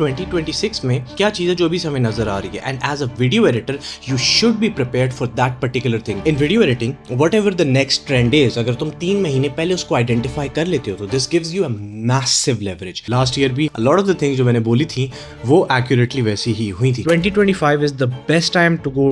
2026 में क्या चीज़ है जो अभी हमें नजर आ रही है, and as a video editor you should be prepared for that particular thing. In video editing whatever the next trend is, अगर तुम 3 महीने पहले उसको आइडेंटिफाई कर लेते हो तो this gives you a massive leverage. Last year भी लॉट ऑफ द थिंग्स जो मैंने बोली थी वो एक्यूरेटली वैसी ही हुई थी। 2025 is the best time to go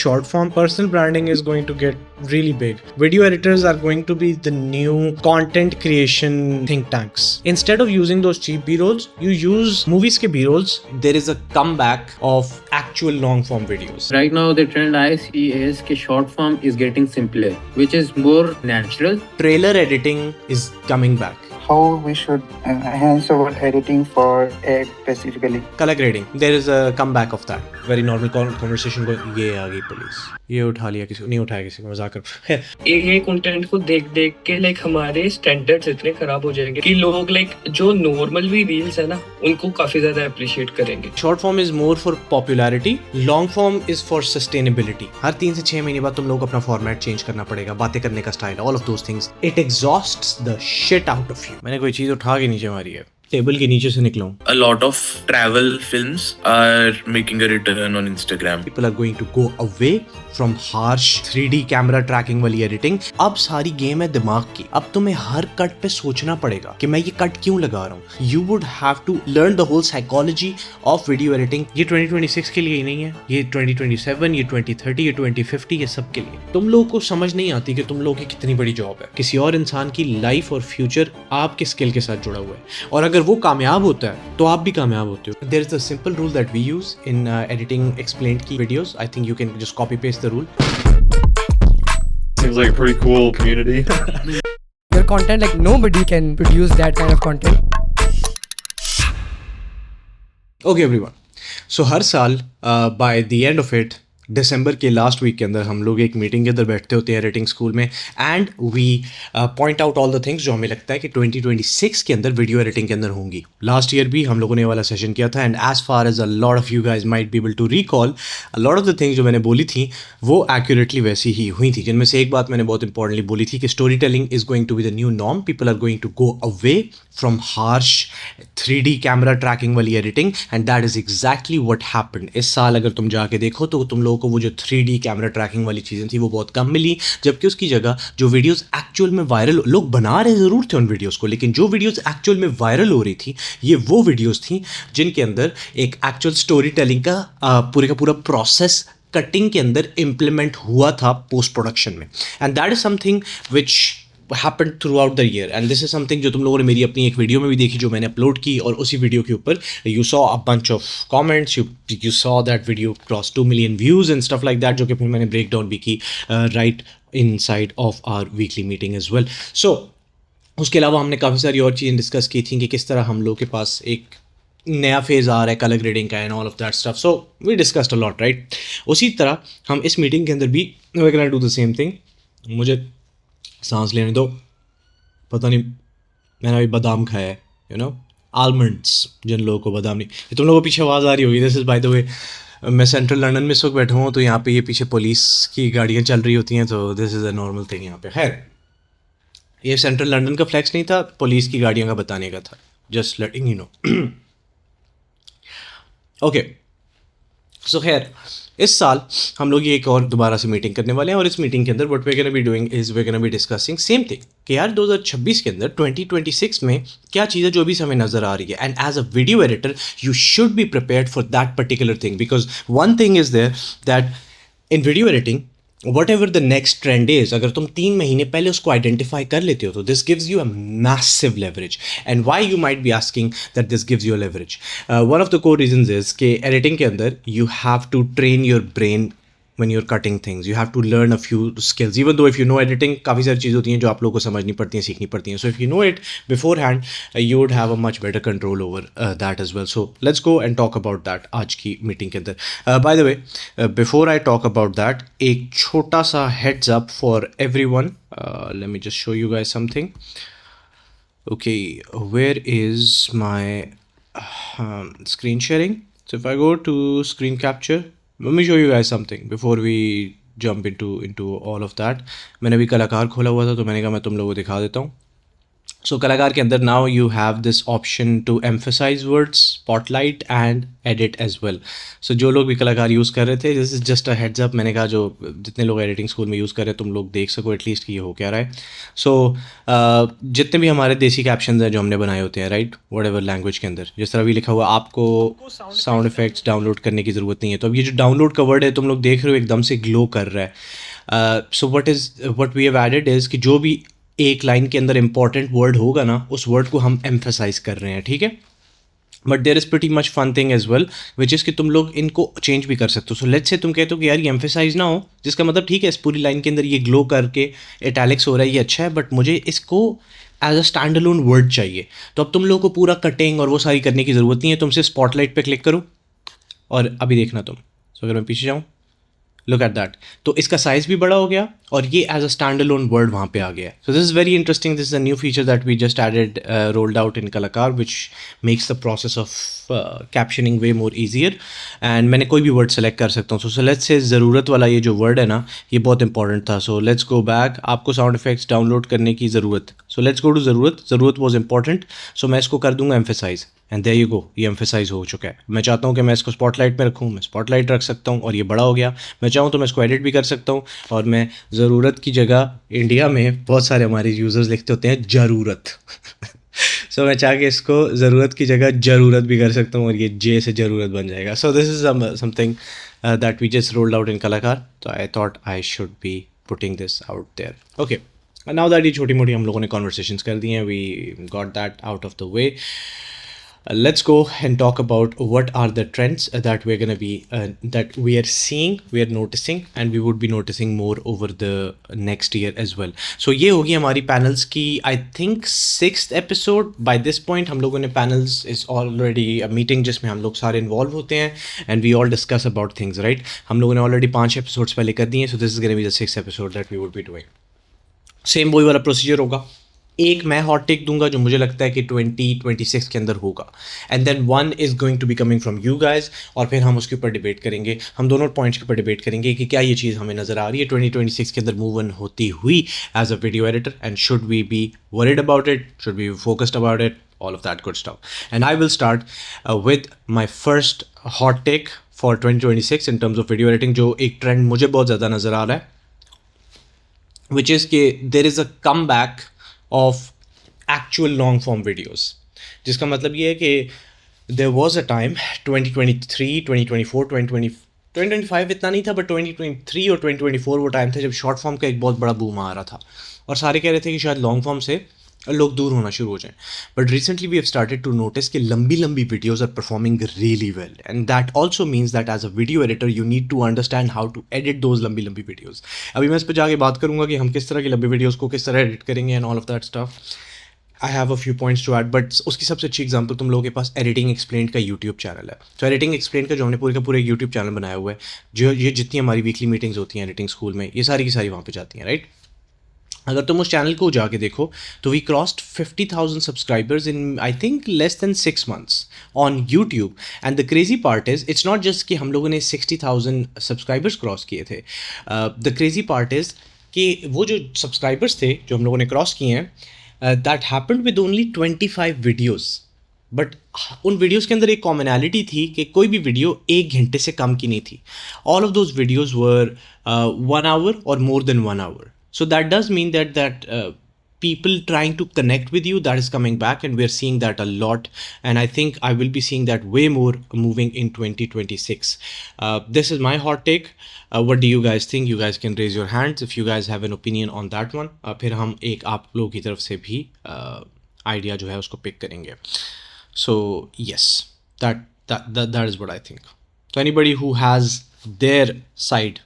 short form. Personal branding is going to get really big. Video editors are going to be the new content creation think tanks. Instead of using those cheap B-rolls, you use movies ke B-rolls. There is a comeback of actual long form videos. Right now, the trend I see is that short form is getting simpler, which is more natural. Trailer editing is coming back. How we should enhance our editing for ad specifically. Color grading, there is a comeback of that. Very normal conversation going, ये आ गई police, ये उठा लिया किसी को, नहीं उठाया किसी को, मजाक कर। ये कंटेंट को देख देख के लाइक हमारे स्टैंडर्ड्स इतने खराब हो जाएंगे कि लोग लाइक जो नॉर्मल भी रील्स है ना उनको काफी ज्यादा अप्रिशिएट करेंगे। Short form is more for popularity, long form is for sustainability. हर 3 से 6 महीने बाद तुम लोग अपना फॉर्मेट चेंज करना पड़ेगा, बातें करने का style, all of those things, it exhausts the shit out of you. मैंने कोई चीज उठा के नीचे मारी है, टेबल के नीचे से निकला हूं। A lot of travel films are making a return on Instagram. People are going to go away from harsh 3D camera tracking वाली एडिटिंग। अब सारी गेम है दिमाग की। अब तुम्हें हर कट पे सोचना पड़ेगा कि मैं ये कट क्यों लगा रहा हूँ। You would have to learn the whole psychology of video editing. ये 2026 के लिए ही नहीं है, ये 2027, ये 2030, ये 2050, ये सब के लिए। तुम लोगों को समझ नहीं आती कि तुम लोगों की कितनी बड़ी जॉब है। किसी और इंसान की लाइफ और फ्यूचर आपके स्किल के साथ जुड़ा हुआ है, और अगर वो कामयाब होता है तो आप भी कामयाब होते हो। There is a simple rule that we use in editing explained की videos. I think you can just copy paste the rule. Seems like a pretty cool community. Your content, like nobody can produce that kind of content. Okay everyone. So हर साल by the end of it, दिसंबर के last week के अंदर हम लोग एक meeting के अंदर बैठते होते हैं एडिटिंग स्कूल में, and we point out all the things जो हमें लगता है कि 2026 के अंदर वीडियो एडिटिंग के अंदर होंगी। लास्ट ईयर भी हम लोगों ने वाला सेशन किया था, and as far as a lot of you guys might be able to recall, a lot of the things जो मैंने बोली थी वो एक्यूरेटली वैसी ही हुई थी, जिनमें से एक बात मैंने बहुत इंपॉर्टेंटली बोली थी कि story telling is going to be the new norm. People are going to go away from harsh 3D camera tracking वाली editing, and that is exactly what happened. इस साल अगर तुम जाके देखो तो तुम लोगों को वो जो 3D कैमरा ट्रैकिंग वाली चीज़ें थी वो बहुत कम मिली, जबकि उसकी जगह जो वीडियोस एक्चुअल में वायरल, लोग बना रहे ज़रूर थे उन वीडियोस को, लेकिन जो वीडियोस एक्चुअल में वायरल हो रही थी ये वो वीडियोस थी जिनके अंदर एक एक्चुअल स्टोरी टेलिंग का पूरे का पूरा प्रोसेस कटिंग के अंदर इम्प्लीमेंट हुआ था पोस्ट प्रोडक्शन में, and that is something which happened throughout the year, and this is something जो तुम लोगों ने मेरी अपनी एक वीडियो में भी देखी जो मैंने अपलोड की, और उसी वीडियो के ऊपर you saw a bunch of comments, you saw that video cross 2 million views and stuff like that, जो कि फिर मैंने ब्रेक डाउन भी की right inside of our weekly meeting as well. So उसके अलावा हमने काफ़ी सारी और चीज़ें डिस्कस की थी कि किस तरह हम लोग के पास एक नया फेज़ आ रहा है कलर ग्रेडिंग का and all of that stuff, so we discussed a lot right. उसी तरह हम इस मीटिंग के अंदर भी we can do the same thing. मुझे सांस लेने दो, पता नहीं मैंने अभी बादाम खाया है, यू नो आलमंड्स, जिन लोगों को बादाम नहीं। तुम लोगों को पीछे आवाज़ आ रही होगी, this is by the way मैं सेंट्रल लंदन में इस वक्त बैठा हूँ, तो यहाँ पे ये पीछे पुलिस की गाड़ियाँ चल रही होती हैं, तो this is a normal thing यहाँ पे। खैर ये सेंट्रल लंदन का फ्लैक्स नहीं था, पुलिस की गाड़ियों का बताने का था, just letting you know. Okay so खैर इस साल हम लोग ये एक और दोबारा से मीटिंग करने वाले हैं, और इस मीटिंग के अंदर what we gonna be doing is we gonna be discussing same thing कि यार 2026 के अंदर 2026 में क्या चीज़ है जो अभी हमें नज़र आ रही है, and as a video editor you should be prepared for that particular thing, because one thing is there that in video editing whatever the next trend is, अगर तुम 3 महीने पहले उसको आइडेंटिफाई कर लेते हो तो this gives you a massive leverage. And why you might be asking that this gives you a leverage, one of the core reasons is कि एडिटिंग के अंदर you have to train your brain when you're cutting things, you have to learn a few skills, even though if you know editing काफ़ी सारी चीज़ होती हैं जो आप लोगों को समझनी पड़ती हैं, सीखनी पड़ती हैं, so if you know it beforehand you would have a much better control over that as well. So let's go and talk about that आज की मीटिंग के अंदर। by the way before I talk about that, एक छोटा सा heads up for everyone, let me just show you guys something. Okay, where is my screen sharing? So if I go to screen capture, let me show you guys something before we jump into all of that. मैंने भी कलाकार खोला हुआ था तो मैंने कहा मैं तुम लोगों को दिखा देता हूँ। सो कलाकार के अंदर now you have this option to emphasize words, spotlight and edit as well. So जो लोग भी कलाकार यूज़ कर रहे थे, this is just a heads up. मैंने कहा जो जितने लोग एडिटिंग स्कूल में यूज़ कर रहे हैं तुम लोग देख सको एटलीस्ट कि ये हो क्या रहा है. सो जितने भी हमारे देसी कैप्शंस हैं जो हमने बनाए होते हैं, राइट, वट एवर लैंग्वेज के अंदर, जिस तरह भी लिखा हुआ आपको साउंड इफेक्ट्स डाउनलोड करने की ज़रूरत नहीं है. तो अब ये जो डाउनलोड का वर्ड है तुम लोग देख रहे हो एकदम से ग्लो कर रहा है. So what we have added is कि जो भी एक लाइन के अंदर इंपॉर्टेंट वर्ड होगा ना, उस वर्ड को हम एम्फेसाइज कर रहे हैं, ठीक है. But there is pretty much fun thing as well which is कि तुम लोग इनको चेंज भी कर सकते हो. सो लेट्स से तुम कहते हो कि यार ये एम्फेसाइज ना हो, जिसका मतलब ठीक है इस पूरी लाइन के अंदर ये ग्लो करके इटैलिक्स हो रहा है, ये अच्छा है, बट मुझे इसको as a stand alone word चाहिए. तो अब तुम लोग को पूरा कटिंग और वो सारी करने की ज़रूरत नहीं है. तुमसे स्पॉटलाइट पे क्लिक करो और अभी देखना तुम. सो अगर मैं पीछे जाऊँ, लुक एट दैट, तो इसका साइज़ भी बड़ा हो गया और ये as a stand alone word वहाँ पे आ गया. So this is very interesting. This is a new feature that we just added, rolled out in Kalakar, which makes the process of captioning way more easier. And मैंने कोई भी word select कर सकता हूँ. सो लेट्स से ज़रूरत वाला ये जो वर्ड है ना, ये बहुत इंपॉर्टेंट था. So let's go back. आपको साउंड इफेक्ट्स डाउनलोड करने की ज़रूरत, सो लेट्स गो टू ज़रूरत वॉज इंपॉर्टेंट. सो मैं इसको कर दूंगा emphasise and there you go, ये एम्फेसाइज हो चुका है. मैं चाहता हूँ कि मैं इसको स्पॉटलाइट में रखूँ, मैं स्पॉटलाइट रख सकता हूँ और ये बड़ा हो गया. मैं चाहूँ तो मैं इसको एडिट भी कर सकता हूँ और मैं ज़रूरत की जगह, इंडिया में बहुत सारे हमारे यूज़र्स लिखते होते हैं ज़रूरत सो मैं चाह के इसको ज़रूरत की जगह ज़रूरत भी कर सकता हूँ और ये जे से ज़रूरत बन जाएगा. So this is something that we just rolled out in Kalakar. तो I thought I should be putting this out there. Okay, now that ये छोटी मोटी हम लोगों ने कॉन्वर्सेशंस कर दी हैं, we got that out of the way. Let's go and talk about what are the trends that we're going to be that we are seeing, we are noticing, and we would be noticing more over the next year as well. So ये होगी हमारी panels की I think 6th episode. By this point हम लोगों ने panels is already a meeting जिसमें हम लोग सारे involve होते हैं and we all discuss about things, right. हम लोगों ने already 5 episodes पहले कर दिए हैं. So this is going to be the 6th episode that we would be doing. Same वही वाला procedure होगा. एक मैं हॉट टेक दूंगा जो मुझे लगता है कि 2026 के अंदर होगा, and then one is going to be coming from you guys, और फिर हम उसके ऊपर डिबेट करेंगे. हम दोनों पॉइंट्स के ऊपर डिबेट करेंगे कि क्या ये चीज़ हमें नज़र आ रही है 2026 के अंदर मूव ऑन होती हुई as a video editor, and should we be worried about it, should be focused about it, all of that good stuff. And I will start with my first hot take for 2026 in terms of video editing, जो एक trend मुझे बहुत ज़्यादा नज़र आ रहा है, which is कि there is a comeback of actual long form videos. जिसका मतलब ये है कि there was a time 2023, 2024, 2025 इतना नहीं था, बट 2023 और 2024 वो टाइम था जब शॉर्ट फॉर्म का एक बहुत बड़ा बूम आ रहा था और सारे कह रहे थे कि शायद लॉन्ग फॉर्म से लोग दूर होना शुरू हो जाएं. But recently we have started to notice कि लंबी लंबी videos are performing really well, and that also means that as a video editor you need to understand how to edit those लंबी लंबी वीडियोज़. अभी मैं इस पर जाके बात करूँगा कि हम किस तरह की लंबी वीडियोज़ को किस तरह एडिट करेंगे and all of that stuff. I have a few points to add, but उसकी सबसे अच्छी एग्जांपल तुम लोगों के पास एडिटिंग एक्सप्लेन्ड का यूट्यूब चैनल है. तो एडिटिंग एक्सप्लेन्ड का जो हमने पूरे का पूरे यूट्यूब चैनल बनाया हुआ है, जो ये जितनी हमारी वीकली मीटिंग्स होती हैं एडिटिंग स्कूल में, ये सारी की सारी वहाँ पे जाती हैं, राइट. अगर तुम उस चैनल को जाके देखो तो we crossed 50,000 subscribers in I think less than 6 months on YouTube. And the crazy part is it's not just कि हम लोगों ने 60,000 सब्सक्राइबर्स क्रॉस किए थे. द क्रेजी पार्ट इज़ कि वो जो सब्सक्राइबर्स थे जो हम लोगों ने क्रॉस किए हैं, that happened with only 25 videos. But उन वीडियोज़ के अंदर एक कॉमनैलिटी थी कि कोई भी वीडियो 1 घंटे से कम की नहीं थी. All of those videos were 1 hour और more than 1 hour. So that does mean that people trying to connect with you, that is coming back, and we're seeing that a lot, and I think I will be seeing that way more moving in 2026. This is my hot take. What do you guys think? You guys can raise your hands if you guys have an opinion on that one. फिर हम एक आप लोगों की तरफ से भी idea जो है उसको पिक करेंगे. So yes, that is what I think. So anybody who has their side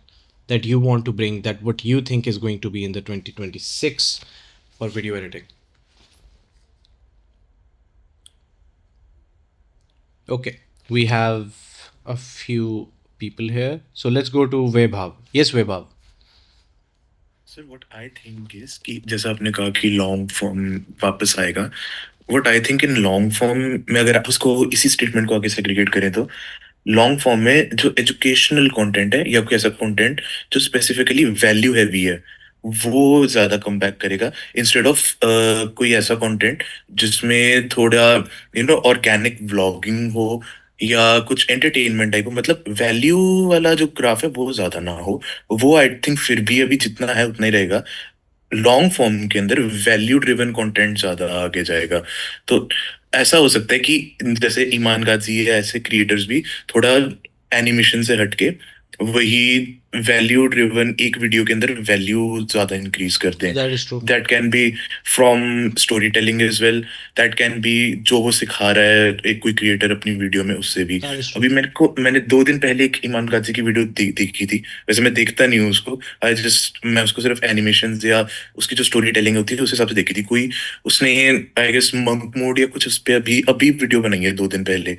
that you want to bring, that what you think is going to be in the 2026 for video editing. Okay, we have a few people here, so let's go to Vaibhav. Yes, Vaibhav. Sir, what I think is कि जैसा आपने कहा कि long form वापस आएगा, what I think in long form में अगर आप उसको इसी स्टेटमेंट को आगे सेग्रीगेट करें तो लॉन्ग फॉर्म में जो एजुकेशनल कंटेंट है या कोई ऐसा कंटेंट जो स्पेसिफिकली वैल्यू हैवी है, वो ज्यादा कम बैक करेगा इंस्टेड ऑफ कोई ऐसा कंटेंट जिसमें थोड़ा ऑर्गेनिक व्लॉगिंग हो या कुछ एंटरटेनमेंट टाइप हो, मतलब वैल्यू वाला जो ग्राफ है वो ज्यादा ना हो। वो आई थिंक फिर भी अभी जितना है उतना ही रहेगा। लॉन्ग फॉर्म के अंदर वैल्यू ड्रिवन कंटेंट ज्यादा आगे जाएगा। तो ऐसा हो सकता है कि जैसे ईमान गाजी है, ऐसे क्रिएटर्स भी थोड़ा एनिमेशन से हटके वही वैल्यू ड्रिवन एक वीडियो के अंदर वैल्यू ज्यादा इंक्रीज करते हैं। That is true. That can be from storytelling as well. That can be जो वो सिखा रहा है एक कोई क्रिएटर अपनी वीडियो में, उससे भी। That is true. अभी मैंने 2 दिन पहले एक ईमान गाजी की वीडियो देखी थी। वैसे मैं देखता नहीं हूँ उसको, मैं उसको सिर्फ एनिमेशन या उसकी जो स्टोरी टेलिंग होती है उस हिसाब से देखी थी। कोई उसने आई गेस मंक मोड या कुछ उस पे अभी अभी वीडियो बनाई है 2 दिन पहले।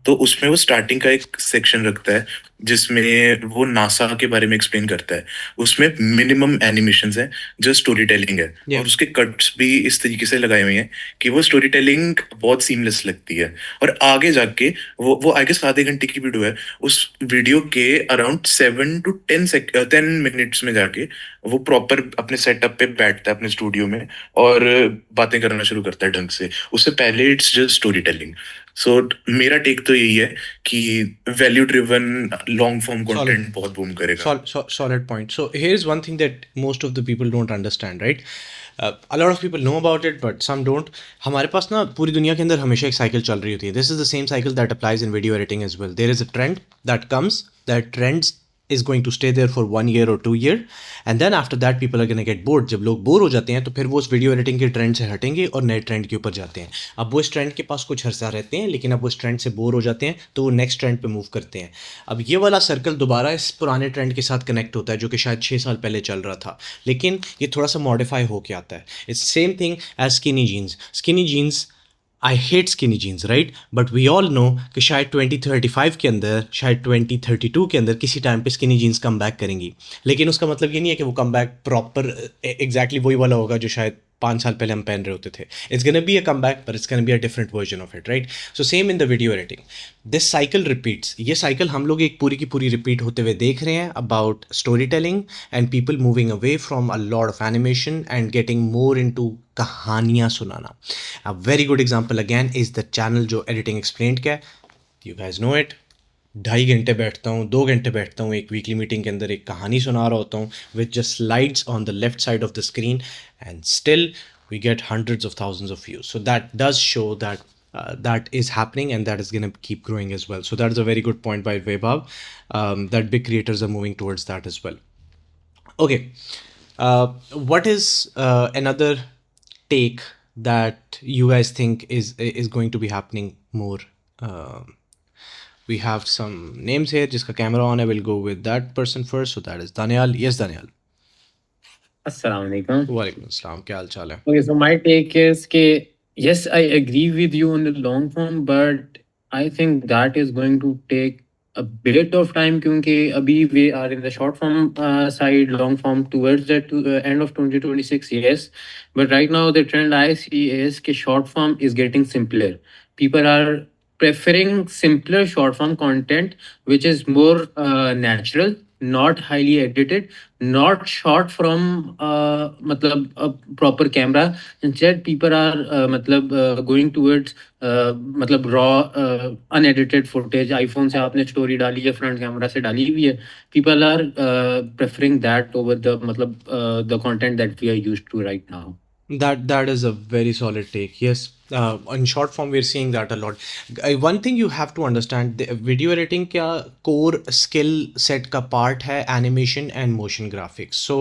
तो उसमें वो स्टार्टिंग का एक सेक्शन रखता है जिसमें वो नासा के बारे में एक्सप्लेन करता है। उसमें मिनिमम एनिमेशंस हैं, जस्ट स्टोरी टेलिंग है। Yeah. और उसके कट्स भी इस तरीके से लगाए हुए हैं कि वो स्टोरी टेलिंग बहुत सीमलेस लगती है। और आगे जाके वो आई गेस आधे घंटे की वीडियो है। उस वीडियो के अराउंड 7 to 10 मिनट्स में जाके वो प्रॉपर अपने सेटअप पे बैठता है अपने स्टूडियो में और बातें करना शुरू करता है ढंग से। उससे पहले इट्स जस्ट स्टोरी टेलिंग। सो मेरा टेक तो यही है कि value driven long form Solid. Content बहुत बूम करेगा। Solid point. So here's one thing that most of the people don't understand, right? A lot of people know about it, but some don't. हमारे पास ना पूरी दुनिया के अंदर हमेशा एक साइकिल चल रही होती है. This is the same cycle that applies in video editing as well. There is a trend that comes. That trends is going to stay there for 1 year or 2 year, and then after that people are going to get bored. जब लोग bore हो जाते हैं तो फिर वो उस video editing के ट्रेंड से हटेंगे और नए ट्रेंड के ऊपर जाते हैं. अब वो इस ट्रेंड के पास कुछ अर्सा रहते हैं, लेकिन अब वो इस ट्रेंड से बोर हो जाते हैं तो वो नेक्स्ट ट्रेंड पे मूव करते हैं. अब ये वाला सर्कल दोबारा इस पुराने ट्रेंड के साथ कनेक्ट होता है जो कि शायद 6 साल पहले चल रहा था, लेकिन ये थोड़ा सा मॉडिफाई होके आता है. It's same thing as skinny jeans. Skinny jeans, I hate skinny jeans, right, but we all know कि शायद 2035 के अंदर, शायद 2032 के अंदर किसी टाइम पे स्किनी जीन्स कम बैक करेंगी. लेकिन उसका मतलब ये नहीं है कि वो कम बैक प्रॉपर एग्जैक्टली वही वाला होगा जो शायद 5 साल पहले हम पहन रहे होते थे. It's gonna be a come back, but it's gonna be a different version of it, right. So same in the video editing, this cycle repeats. ये साइकिल हम लोग एक पूरी की पूरी रिपीट होते हुए देख रहे हैं about storytelling and people moving away from a lot of animation and getting more into कहानियाँ सुनाना. A very good example again is the channel जो एडिटिंग एक्सप्लेन्ड का है. You guys no it. 2.5 घंटे बैठता हूँ, 2 घंटे बैठता हूँ एक वीकली मीटिंग के अंदर, एक कहानी सुना रहा होता हूँ which just slides on the left side of the screen and still we get hundreds of thousands of views. So that does show that that is happening and that is going to keep growing as well. So that is a very good point by Vaibhav, that big creators are moving towards that as well. Okay, what is another take that you guys think is going to be happening more? We have some names here. Jiska camera on, I will go with that person first. So that is Daniel. Yes, Daniel. Assalamu alaikum. Walaikum assalam. क्या हाल चाल है? Okay, so my take is कि yes, I agree with you on the long form, but I think that is going to take a bit of time क्योंकि अभी we are in the short form side, long form towards the end of 2026, yes. But right now the trend I see is कि short form is getting simpler. People are preferring simpler short form content which is more natural, not highly edited, not shot from मतलब a proper camera. Instead people are मतलब going towards मतलब raw unedited footage. iPhone से आपने story डाली है, front camera से डाली हुई है. People are preferring that over the मतलब the content that we are used to right now. That is a very solid take. Yes, in short form we're seeing that a lot. One thing you have to understand, the video editing का core skill set का part है animation and motion graphics. So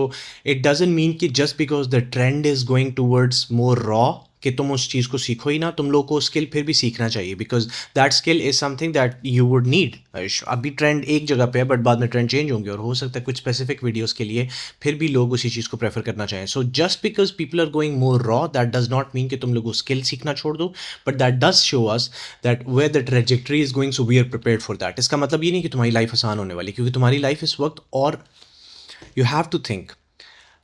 it doesn't mean कि just because the trend is going towards more raw कि तुम उस चीज़ को सीखो ही ना. तुम लोग को स्किल फिर भी सीखना चाहिए because that skill is something that you would need. अभी ट्रेंड एक जगह पे है बट बाद में ट्रेंड चेंज होंगे और हो सकता है कुछ स्पेसिफिक वीडियोस के लिए फिर भी लोग उसी चीज़ को प्रेफर करना चाहें. So just because people are going more raw that does not mean कि तुम लोग स्किल सीखना छोड़ दो, but that does show us that where the trajectory is going, so we are prepared for that. इसका मतलब ये नहीं कि तुम्हारी लाइफ आसान होने वाली, क्योंकि तुम्हारी लाइफ इस वक्त, और you have to think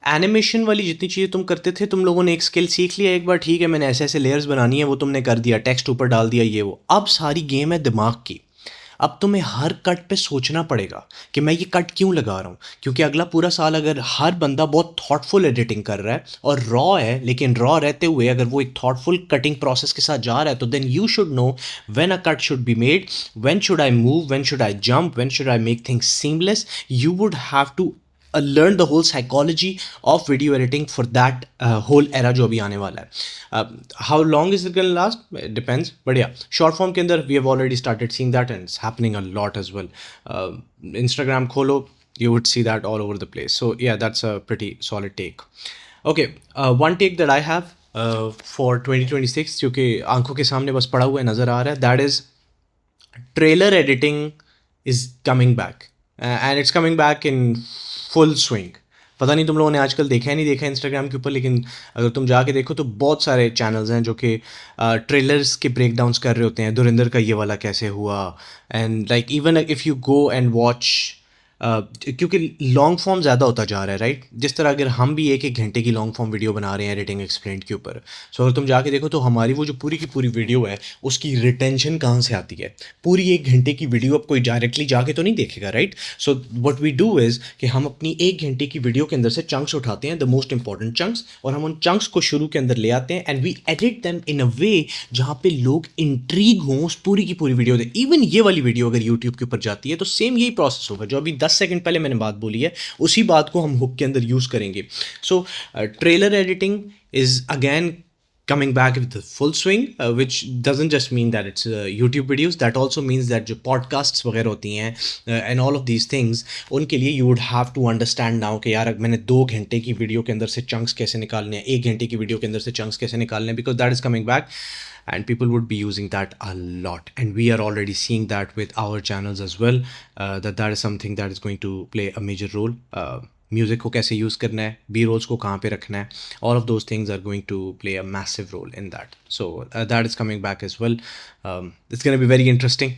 animation वाली जितनी चीज़ें तुम करते थे, तुम लोगों ने एक स्किल सीख लिया एक बार, ठीक है, मैंने ऐसे ऐसे लेयर्स बनानी है, वो तुमने कर दिया, टेक्स्ट ऊपर डाल दिया, ये वो. अब सारी गेम है दिमाग की. अब तुम्हें हर कट पे सोचना पड़ेगा कि मैं ये कट क्यों लगा रहा हूँ, क्योंकि अगला पूरा साल अगर हर बंदा बहुत थॉटफुल एडिटिंग कर रहा है और रॉ है, लेकिन रॉ रहते हुए अगर वो एक थॉटफुल कटिंग प्रोसेस के साथ जा रहा है, तो then you should know when a cut should be made, when should I move, when should I jump, when should I make things seamless. You would have to learn the whole psychology of video editing for that whole era जो अभी आने वाला है. How long is it going to last? It depends. But yeah, short form के अंदर we have already started seeing that and it's happening a lot as well. Instagram खोलो, you would see that all over the place. So yeah, that's a pretty solid take. Okay, one take that I have for 2026 क्योंकि आंखों के सामने बस पड़ा हुआ है, नज़र आ रहा है, that is trailer editing is coming back. And it's coming back in full swing. पता नहीं तुम लोगों ने आजकल देखा है नहीं देखा इंस्टाग्राम के ऊपर, लेकिन अगर तुम जाके देखो तो बहुत सारे चैनल्स हैं जो कि ट्रेलर्स के ब्रेक डाउन्स कर रहे होते हैं. धुरंधर का ये वाला कैसे हुआ, and like even if you go and watch, क्योंकि लॉन्ग फॉर्म ज़्यादा होता जा रहा है, राइट. जिस तरह अगर हम भी एक घंटे की लॉन्ग फॉर्म वीडियो बना रहे हैं एडिटिंग एक्सप्लेन्ड के ऊपर, सो अगर तुम जाके देखो तो हमारी वो जो पूरी की पूरी वीडियो है उसकी रिटेंशन कहाँ से आती है. पूरी एक घंटे की वीडियो अब कोई डायरेक्टली जाके तो नहीं देखेगा, right. So what we do is कि हम अपनी एक घंटे की वीडियो के अंदर से चंक्स उठाते हैं, द मोस्ट इंपॉर्टेंट चंक्स, और हम उन चंक्स को शुरू के अंदर ले आते हैं and we edit them in a way जहाँ पे लोग इंट्रीग हों उस पूरी की पूरी वीडियो. इवन ये वाली वीडियो अगर यूट्यूब के ऊपर जाती है तो सेम यही प्रोसेस होगा जो अभी 10 सेकंड पहले मैंने बात बोली है, उसी बात को हम हुक के अंदर यूज करेंगे. So trailer editing is again coming back with the full swing, which doesn't just mean that it's YouTube videos, that also means that जो podcasts वगैरह होती हैं and all of these things, उनके लिए you would have to understand now कि यार मैंने 2 घंटे की वीडियो के अंदर से चंक्स कैसे निकालने हैं, 1 घंटे की वीडियो के अंदर से चंक्स कैसे निकालने हैं, because that is coming back and people would be using that a lot, and we are already seeing that with our channels as well, that is something that is going to play a major role. Music को कैसे use करना है, B rolls को कहाँ पे रखना है, all of those things are going to play a massive role in that. So that is coming back as well. It's going to be very interesting.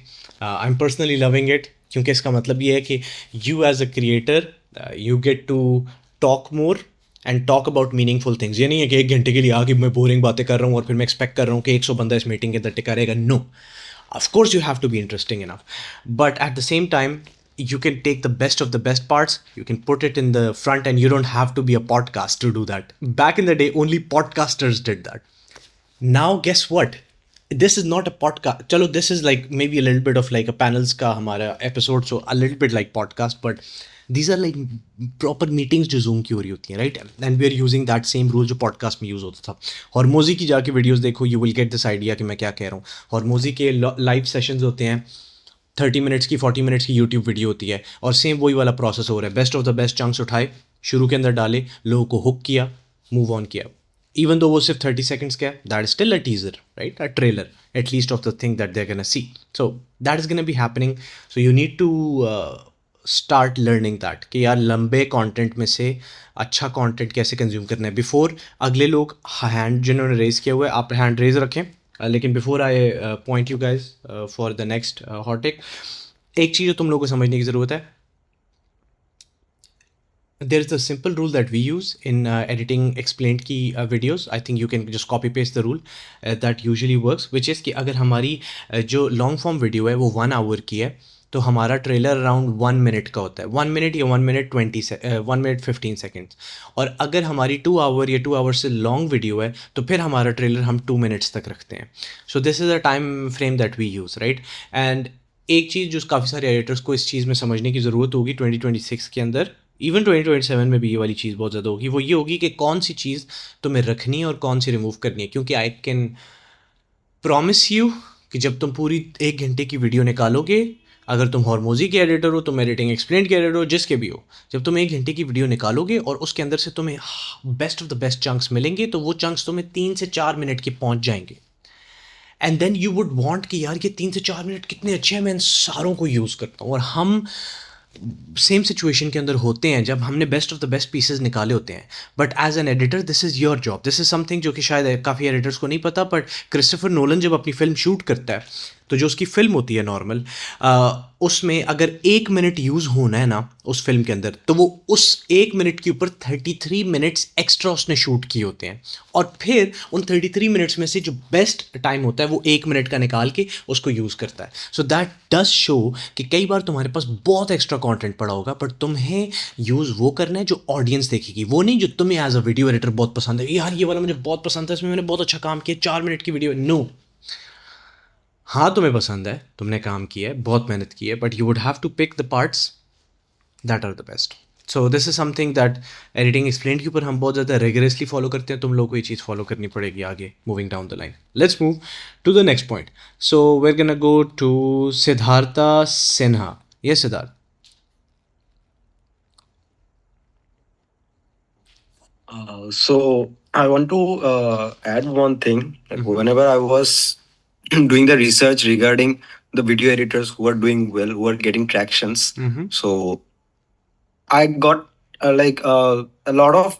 I'm personally loving it क्योंकि इसका मतलब ये है कि you as a creator, you get to talk more and talk about meaningful things. ये नहीं है कि 1 घंटे के लिए आके मैं बोरिंग बातें कर रहा हूँ और फिर मैं एक्सपेक्ट कर रहा हूँ कि 100 बंदा इस मीटिंग के अंदर टिका रहेगा. No, of course you have to be interesting enough, but at the same time you can take the best of the best parts, you can put it in the front, and you don't have to be a podcast to do that. Back in the day only podcasters did that. Now guess what, this is not a podcast. Chalo, this is like maybe a little bit of like a panels ka hamara episode, so a little bit like podcast, but these are like proper meetings जो Zoom की हो रही होती हैं, right? And we are using that same rule जो podcast में use होता था. हॉर्मोजी की जाके वीडियोस देखो, you will get this idea कि मैं क्या कह रहा हूँ. हॉर्मोजी के लाइव सेशंस होते हैं, 30 मिनट्स की 40 मिनट्स की यूट्यूब वीडियो होती है, और सेम वही वाला प्रोसेस हो रहा है. Best of the best chunks उठाए, शुरू के अंदर डाले, लोगों को हुक किया, मूव ऑन किया. इवन दो वो सिर्फ 30 सेकंड्स का है, that is still a teaser, right, a trailer at least of the thing that they are gonna see. So that is gonna be happening. So you need to start learning that कि यार लंबे content में से अच्छा content कैसे consume करना है. Before अगले लोग हैंड जिन्होंने रेज किया हुआ है, आप हैंड रेज रखें. लेकिन before I point you guys for the next hot take, एक चीज़ जो तुम लोगों को समझने की ज़रूरत है. there is a simple rule that we use in editing explained की videos. I think you can just copy paste the rule that usually works, which is कि अगर हमारी जो long form video है वो 1 hour की है, तो हमारा ट्रेलर अराउंड 1 मिनट का होता है, 1 मिनट या 1 मिनट 15 सेकेंड्स. और अगर हमारी 2 आवर या 2 आवर से लॉन्ग वीडियो है तो फिर हमारा ट्रेलर हम 2 मिनट्स तक रखते हैं. So this is a time frame that we use, right. And एक चीज़ जो काफ़ी सारे एडिटर्स को इस चीज़ में समझने की ज़रूरत होगी 2026 के अंदर, इवन 2027 में भी ये वाली चीज़ बहुत ज़्यादा होगी, वो ये होगी कि कौन सी चीज़ तुम्हें रखनी है और कौन सी रिमूव करनी है. क्योंकि आई कैन प्रॉमिस यू कि जब तुम पूरी 1 घंटे की वीडियो निकालोगे, अगर तुम हॉर्मोजी के एडिटर हो, तुम एडिटिंग एक्सप्लेन के एडिटर हो, जिसके भी हो, जब तुम 1 घंटे की वीडियो निकालोगे और उसके अंदर से तुम्हें best of the best chunks मिलेंगे, तो वो चंक्स तुम्हें 3 से 4 मिनट के पहुंच जाएंगे. And then you would want कि यार ये 3 से 4 मिनट कितने अच्छे हैं, मैं इन सारों को यूज़ करता हूँ. और हम सेम सिचुएशन के अंदर होते हैं जब हमने best of the best pieces निकाले होते हैं. But as an editor this is your job, this is something जो कि शायद काफ़ी एडिटर्स को नहीं पता, बट क्रिस्टोफर नोलन जब अपनी फिल्म शूट करता है तो जो उसकी फिल्म होती है नॉर्मल, उसमें अगर 1 मिनट यूज़ होना है ना उस फिल्म के अंदर, तो वो उस 1 मिनट के ऊपर 33 मिनट्स एक्स्ट्रा उसने शूट किए होते हैं, और फिर उन 33 मिनट्स में से जो बेस्ट टाइम होता है वो 1 मिनट का निकाल के उसको यूज़ करता है. सो दैट डज शो कि कई बार तुम्हारे पास बहुत एक्स्ट्रा कंटेंट पड़ा होगा, बट तुम्हें यूज़ वो करना है जो ऑडियंस देखेगी, वो नहीं जो तुम्हें एज अ वीडियो एडिटर बहुत पसंद है, यार ये वाला मुझे बहुत पसंद है, इसमें मैंने बहुत अच्छा काम किया, 4 मिनट की वीडियो. नो, हाँ तुम्हें पसंद है, तुमने काम किया है, बहुत मेहनत की है, but you would have to pick the parts that are the best. So this is something that editing explain के ऊपर हम बहुत ज़्यादा रेगुलसली फॉलो करते हैं. तुम लोग को ये चीज़ फॉलो करनी पड़ेगी आगे moving down the line. Let's move to the next point. So we are gonna go to Siddhartha Sinha. ये Siddharth. So I want to add one thing. Like whenever I was doing the research regarding the video editors who are doing well, who are getting tractions, so I got a lot of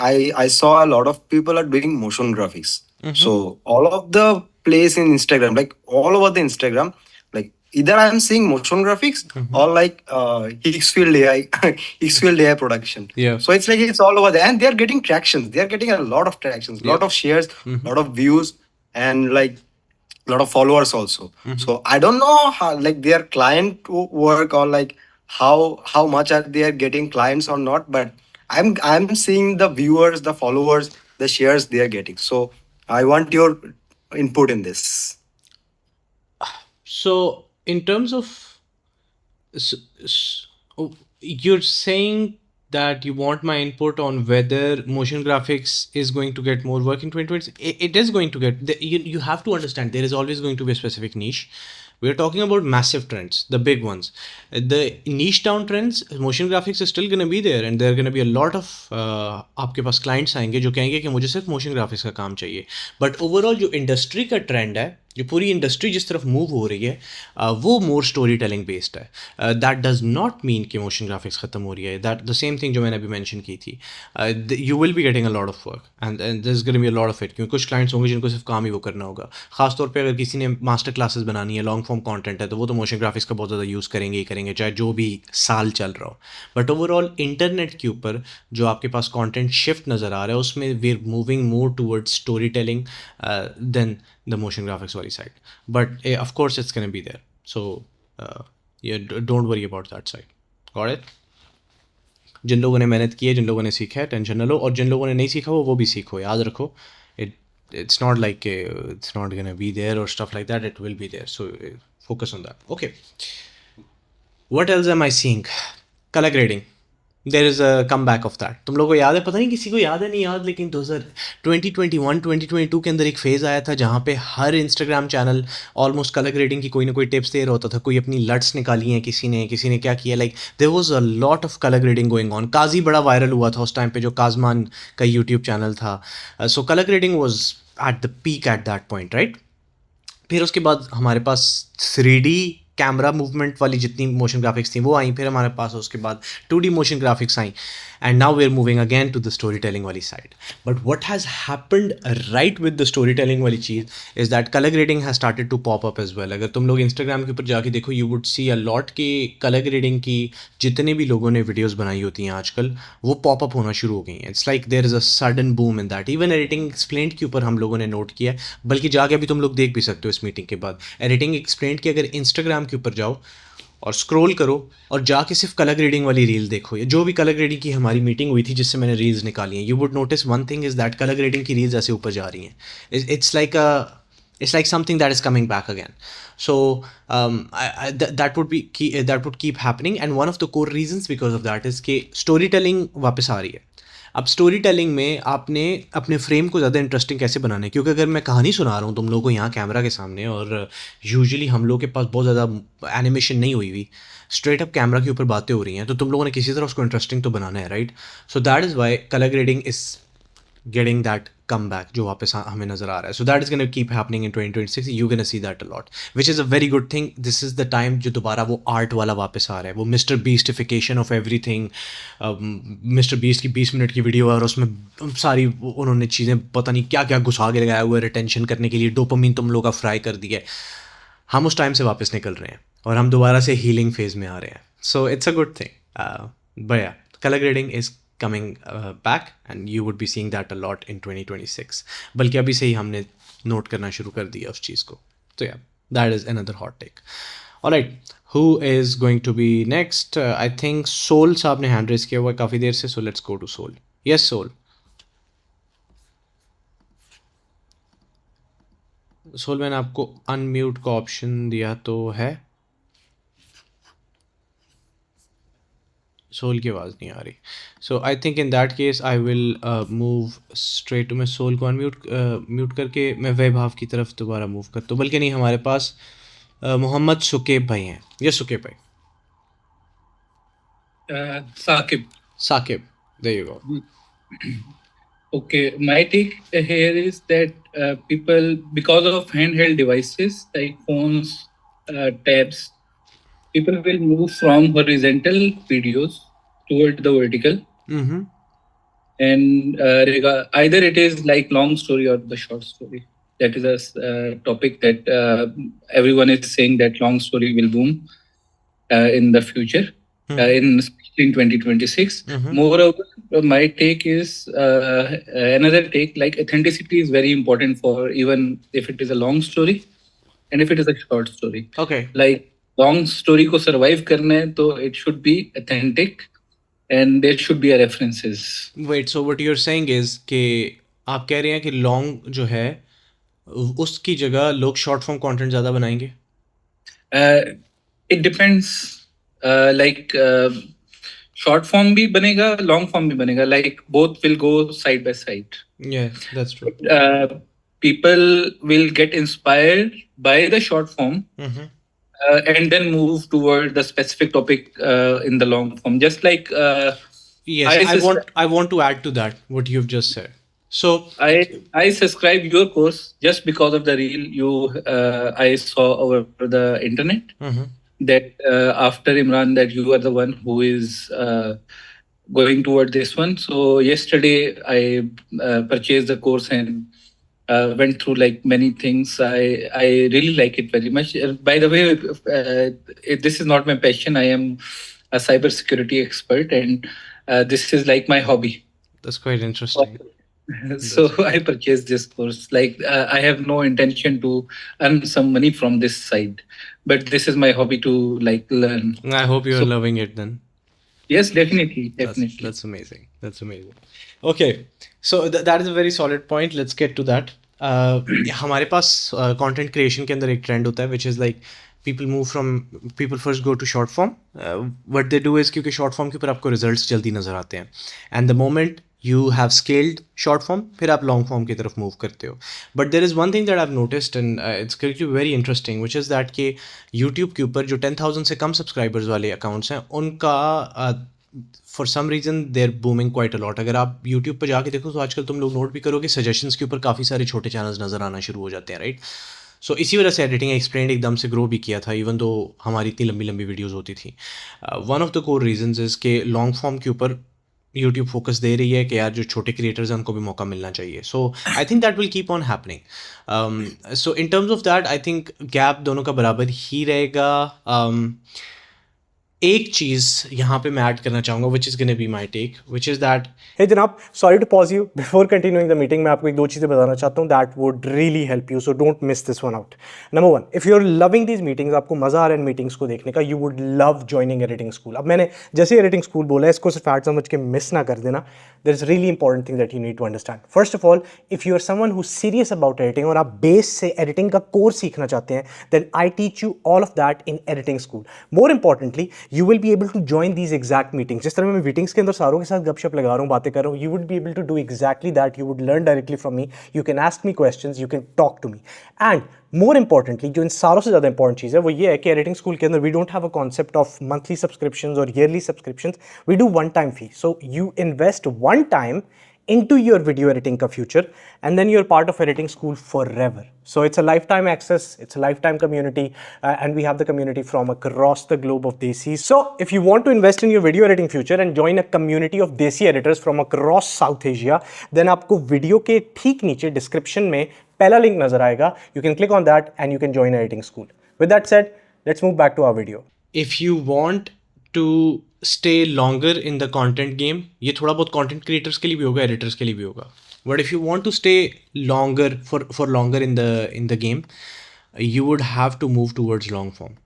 I saw a lot of people are doing motion graphics. So all of the place in Instagram, like all over the Instagram, like either I am seeing motion graphics or like Xfield AI, Xfield AI production. Yeah. So it's like it's all over there, and they are getting tractions. They are getting a lot of tractions, lot of shares, lot of views, and like a lot of followers also. So I don't know how like their client work or like how much are they are getting clients or not, but I'm seeing the viewers, the followers, the shares they are getting. So I want your input in this. So in terms of you're saying that you want my input on whether motion graphics is going to get more work in 2020. It is going to get, you have to understand there is always going to be a specific niche. We are talking about massive trends, the big ones. The niche down trends, motion graphics is still going to be there, and there are going to be a lot of आपके पास clients आएंगे जो कहेंगे कि मुझे सिर्फ motion graphics का काम चाहिए. But overall जो industry का trend है, जो पूरी इंडस्ट्री जिस तरफ मूव हो रही है, वो मोर स्टोरी टेलिंग बेस्ड है. दैट डज नॉट मीन कि मोशन ग्राफिक्स ख़त्म हो रही है. दैट द सेम थिंग जो मैंने अभी मेंशन की थी. You will be getting a lot of work and this is gonna be a lot of it, क्योंकि कुछ क्लाइंट्स होंगे जिनको सिर्फ काम ही वो करना होगा. खासतौर पे अगर किसी ने मास्टर क्लासेस बनानी है, लॉन्ग फॉर्म कंटेंट है, तो वो तो मोशन ग्राफिक्स का बहुत ज़्यादा यूज़ करेंगे ही करेंगे, चाहे जो भी साल चल रहा हो. बट ओवरऑल इंटरनेट के ऊपर जो आपके पास कॉन्टेंट शिफ्ट नज़र आ रहा है, उसमें we are moving more towards storytelling than the motion graphics wali side. But of course it's going to be there, so don't worry about that side. Got it? जिन लोगों ने मेहनत की है, जिन लोगों ने सीखा है, टेंशन ना लो, और जिन लोगों ने नहीं सीखा वो भी सीखो. याद रखो, it's not like it's not going to be there or stuff like that. It will be there, so focus on that. Okay, what else am I seeing? Color grading. There is a come back of that. तुम लोगों को याद है, पता नहीं किसी को याद है नहीं याद, लेकिन 2021 2022 के अंदर एक फेज़ आया था जहाँ पे हर Instagram channel almost colour grading की कोई ना कोई टिप्स दे रहा होता था. कोई अपनी लट्स निकाली हैं किसी ने क्या किया. Like there was a lot of colour grading going on. काजी बड़ा वायरल हुआ था उस टाइम पे, जो काजमान का यूट्यूब चैनल था. So colour grading was at the peak at that point, right. फिर उसके बाद हमारे पास 3D कैमरा मूवमेंट वाली जितनी मोशन ग्राफिक्स थी वो आई. फिर हमारे पास उसके बाद 2D मोशन ग्राफिक्स आई, and now we are moving again to the story telling वाली side. But what has happened right with the story telling वाली चीज़ is that colour grading has started to pop up as well. अगर तुम लोग Instagram के ऊपर जाके देखो, you would see a lot के कलर ग्रेडिंग की जितने भी लोगों ने वीडियोज़ बनाई होती हैं आजकल, वो पॉप अप होना शुरू हो गई हैं. It's like there is a sudden boom in that. Even editing explained के ऊपर हम लोगों ने नोट किया है, बल्कि जाके अभी तुम लोग देख भी सकते हो इस मीटिंग के बाद. एडिटिंग एक्सप्लेन्ड की अगर इंस्टाग्राम के ऊपर जाओ और स्क्रॉल करो और जाके सिर्फ कलर ग्रेडिंग वाली रील देखो, या जो भी कलर ग्रेडिंग की हमारी मीटिंग हुई थी जिससे मैंने रील्स निकाली हैं, you would notice one thing is that colour grading की रील्स ऐसे ऊपर जा रही हैं. It's like something that is coming back again. So that would keep happening, and one of the core reasons because of that is कि story telling वापस आ रही है. अब स्टोरी टेलिंग में आपने अपने फ्रेम को ज़्यादा इंटरेस्टिंग कैसे बनाना है, क्योंकि अगर मैं कहानी सुना रहा हूँ तुम लोगों को यहाँ कैमरा के सामने, और यूजुअली हम लोग के पास बहुत ज़्यादा एनिमेशन नहीं हुई, स्ट्रेट अप कैमरा के ऊपर बातें हो रही हैं, तो तुम लोगों ने किसी तरह उसको इंटरेस्टिंग तो बनाना है, right. So that is Y colour grading is getting that come back जो वापस हमें नज़र आ रहा है. So that is gonna keep happening in 2026. You gonna see that a lot, which is a very good thing. This is the time जो दोबारा वो आर्ट वाला वापस आ रहा है, वो Mister beastification of everything. Mister Beast की 20 मिनट की वीडियो है और उसमें सारी उन्होंने चीज़ें पता नहीं क्या क्या घुसा के लगाया हुआ है रिटेंशन करने के लिए. डोपामिन तुम लोग का फ्राई कर दिया है. हम उस टाइम से वापस निकल रहे हैं और हम दोबारा से हीलिंग फेज में आ रहे हैं. So it's a good thing. But yeah, colour grading is coming back and you would be seeing that a lot in 2026. बल्कि अभी से ही हमने नोट करना शुरू कर दिया उस चीज़ को. तो yeah, that is another hot take. Alright, who is going to be next? I think Soul साहब ने हैंड रेस किया हुआ है काफ़ी देर से, so let's go to Soul. Yes, Soul. Soul, मैंने आपको अनम्यूट का ऑप्शन दिया तो है. सोल की आवाज़ नहीं आ रही. So I think in that case I will move straight to. मैं सोल को म्यूट करके मैं वैभाव की तरफ दोबारा मूव करता हूँ. बल्कि नहीं, हमारे पास मोहम्मद सुकेब भाई हैं. ये सुकेब भाई. Saqib. Saqib, there you go. Okay, my take here is that people, because of handheld devices like phones, tabs, people will move from horizontal videos toward the vertical. Mm-hmm. And either it is like long story or the short story. That is a topic that everyone is saying that long story will boom in the future, especially in 2026. Mhm. Moreover, my take is another take, like authenticity is very important for even if it is a long story and if it is a short story. Okay. Like long story को survive करना है तो it should be authentic and there should be a references. Wait, so what you're saying is कि आप कह रहे हैं कि लॉन्ग जो है उसकी जगह लोग शॉर्ट फॉर्म कंटेंट ज़्यादा बनाएंगे? It depends. Like short form भी बनेगा, long form भी बनेगा. Like both will go side by side. Yeah, that's true. People will get inspired by the short form Mm-hmm. and then move toward the specific topic in the long form. Just like Yes, I want to add to that what you've just said. So I subscribe your course just because of the reel I saw over the internet. Mhm. That after Imran, that you are the one who is going toward this one. So yesterday I purchased the course and went through like many things. I really like it very much. By the way, this is not my passion. I am a cybersecurity expert, and this is like my hobby. that's quite interesting. So I purchased this course. Like I have no intention to earn some money from this side, but this is my hobby to like learn. I hope you're So- loving it then. Yes, definitely. That's amazing. That's amazing. Okay, so that is a very solid point. Let's get to that. हमारे पास content creation के अंदर एक trend होता है which is like people first go to short form. What they do is क्योंकि short form के ऊपर आपको results जल्दी नज़र आते हैं and the moment you have scaled short form फिर आप long form की तरफ move करते हो. But there is one thing that I've noticed and it's actually very interesting which is that कि YouTube के ऊपर जो 10,000 से कम subscribers वाले accounts हैं उनका for some reason there booming quite a lot. अगर आप यूट्यूब पर जाके देखो तो आजकल तुम लोग नोट भी करोगे सजेशंस के ऊपर काफ़ी सारे छोटे चैनल्स नज़र आना शुरू हो जाते हैं, राइट. सो इसी वजह से एडिटिंग एक्सप्लेन एकदम से ग्रो भी किया था इवन दो हमारी इतनी लंबी लंबी वीडियोज़ होती थी. One of the core reasons is के लॉन्ग फॉर्म के ऊपर यूट्यूब फोकस दे रही है कि यार जो छोटे क्रिएटर्स हैं उनको भी मौका मिलना चाहिए. So I think that will keep on happening. So in terms of that I think gap दोनों का बराबर ही रहेगा. एक चीज़ यहाँ पे मैं ऐड करना चाहूँगा which is gonna be my take which is that. Hey जनाब, sorry to pause you before continuing the meeting. मैं आपको एक दो चीज़ें बताना चाहता हूँ that would really help you, so don't miss this one out. Number one, if you are loving these meetings, आपको मज़ा आ रहा है इन मीटिंग्स को देखने का, you would love joining editing school. अब मैंने जैसे एडिटिंग स्कूल बोला है इसको सिर्फ ऐड समझ के मिस ना कर देना. There is really important thing that you need to understand. First of all, if you are someone who serious about editing और आप बेस से एडिटिंग का कोर्स सीखना चाहते हैं, then I teach you all of that in editing school. More importantly, you will be able to join these exact meetings. जिस तरह मैं मीटिंग्स के अंदर सारों के साथ गपशप लगा रहा हूँ, बातें कर रहा हूँ, you would be able to do exactly that. You would learn directly from me. You can ask me questions. You can talk to me. And more importantly, जो इन सारों से ज़्यादा इंपॉर्टेंट चीज़ है वो ये है कि एडिटिंग स्कूल के अंदर we don't have a concept of monthly subscriptions or yearly subscriptions. We do one-time fee. So you invest one time into your video editing ka future and then you're part of editing school forever. So it's a lifetime access, it's a lifetime community and we have the community from across the globe of Desi. So if you want to invest in your video editing future and join a community of Desi editors from across South Asia, then आपको video के ठीक नीचे description में पहला link नजर आएगा. You can click on that and you can join editing school. With that said, let's move back to our video. if you want to stay longer in the content game, ये थोड़ा बहुत content creators के लिए भी होगा, editors के लिए भी होगा, but if you want to stay longer for longer in the game, you would have to move towards long form.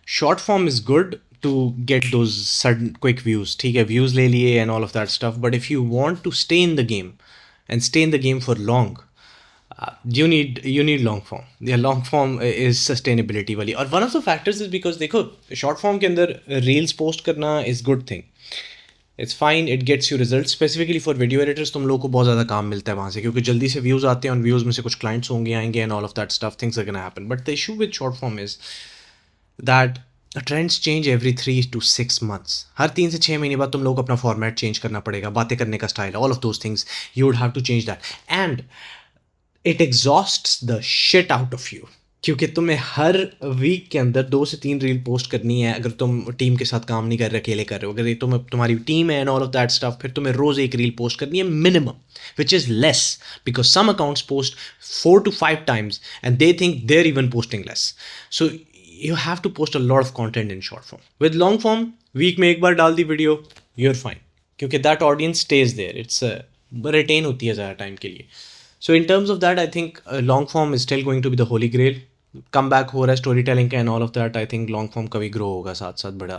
Short form is good to get those sudden quick views, ठीक है, views ले लिए and all of that stuff, but if you want to stay in the game and stay in the game for long, you need long form. Yeah, long form is sustainability वाली, और one of the factors is because देखो short form के अंदर reels post करना is good thing. It's fine, it gets you results. Specifically for video editors तुम लोगों को बहुत ज़्यादा काम मिलता है वहाँ से, क्योंकि जल्दी से views आते हैं और views में से कुछ clients होंगे आएंगे and all of that stuff, things are gonna happen. But the issue with short form is that trends change every 3 to 6 months. हर 3 से 6 महीने बाद तुम लोग अपना फॉर्मेट चेंज करना पड़ेगा, बातें करने का style, all of those things you would have to change that, and it exhausts the shit out of you, क्योंकि तुम्हें हर वीक के अंदर 2 से 3 रील पोस्ट करनी है. अगर तुम टीम के साथ काम नहीं कर रहे, अकेले कर रहे हो, अगर ये तुम्हारी टीम है and all of that stuff, फिर तुम्हें रोज़ एक रील पोस्ट करनी है minimum, which is less because some accounts post 4 to 5 times and they think they're even posting less. So you have to post a lot of content in short form. With long form, week में एक बार डाल दी video, you're fine, क्योंकि that audience stays there. It's retain होती है ज़्यादा time के लिए. So in terms of that, I think long form is still going to be the holy grail. Come back हो रहा है स्टोरी टेलिंग का and all of that. I think long form कभी ग्रो होगा साथ साथ बड़ा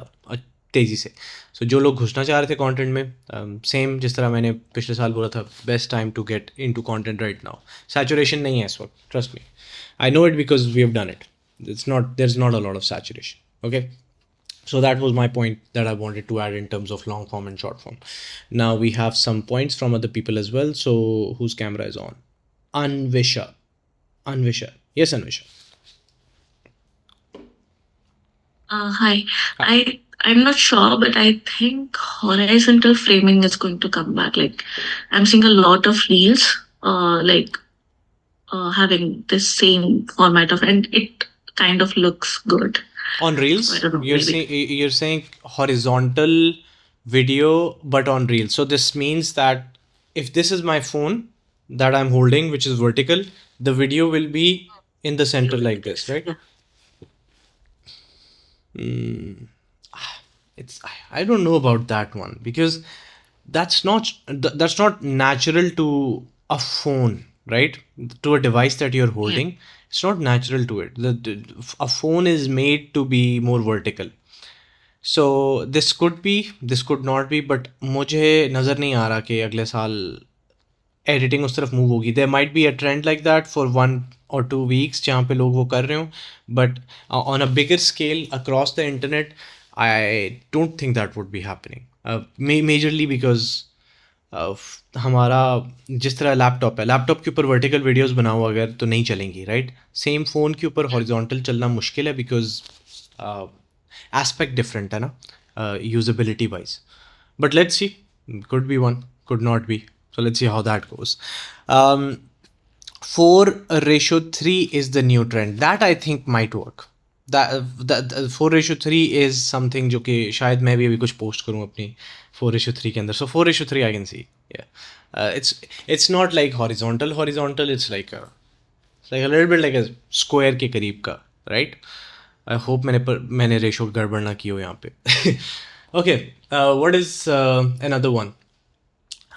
तेज़ी से. So जो लोग घुसना चाह रहे थे कंटेंट में, सेम जिस तरह मैंने पिछले साल बोला था, best time to get into content right now. Saturation नहीं है इस वक्त, trust me. I know it because we have done it. There's not a lot of saturation. Okay. So that was my point that I wanted to add in terms of long form and short form. Now we have some points from other people as well. So whose camera is on? Anvisha. Yes, Anvisha. Hi. I'm not sure, but I think horizontal framing is going to come back. Like I'm seeing a lot of reels, having this same format of, and it kind of looks good. On reels, I don't know, you're saying horizontal video, but on reels. So this means that if this is my phone that I'm holding, which is vertical, the video will be in the center like this, right? I don't know about that one, because that's not natural to a phone, right? To a device that you're holding, it's not natural to it. A phone is made to be more vertical. So this could be, this could not be, but मुझे नज़र नहीं आ रहा कि अगले साल editing उस तरफ मूव होगी. There might be a trend like that for 1 or 2 weeks जहाँ पे लोग वो कर रहे हो, but on a bigger scale across the internet I don't think that would be happening, majorly because हमारा जिस तरह लैपटॉप के ऊपर वर्टिकल वीडियोस बनाओ अगर, तो नहीं चलेंगी, राइट? सेम फ़ोन के ऊपर हॉरिजॉन्टल चलना मुश्किल है, बिकॉज एस्पेक्ट डिफरेंट है ना usability wise. But let's see, could be one, could not be. So let's see how that goes. 4:3 is the new trend. That I think might work. That 4:3 is something जो कि शायद मैं भी अभी कुछ post करूँ अपनी 4:3 के अंदर. So 4:3 I can see. Yeah. It's not like horizontal. It's like a little bit like a square के करीब का, right? I hope मैंने रेशो गड़बड़ ना की हो यहाँ पे. Okay. What is another one?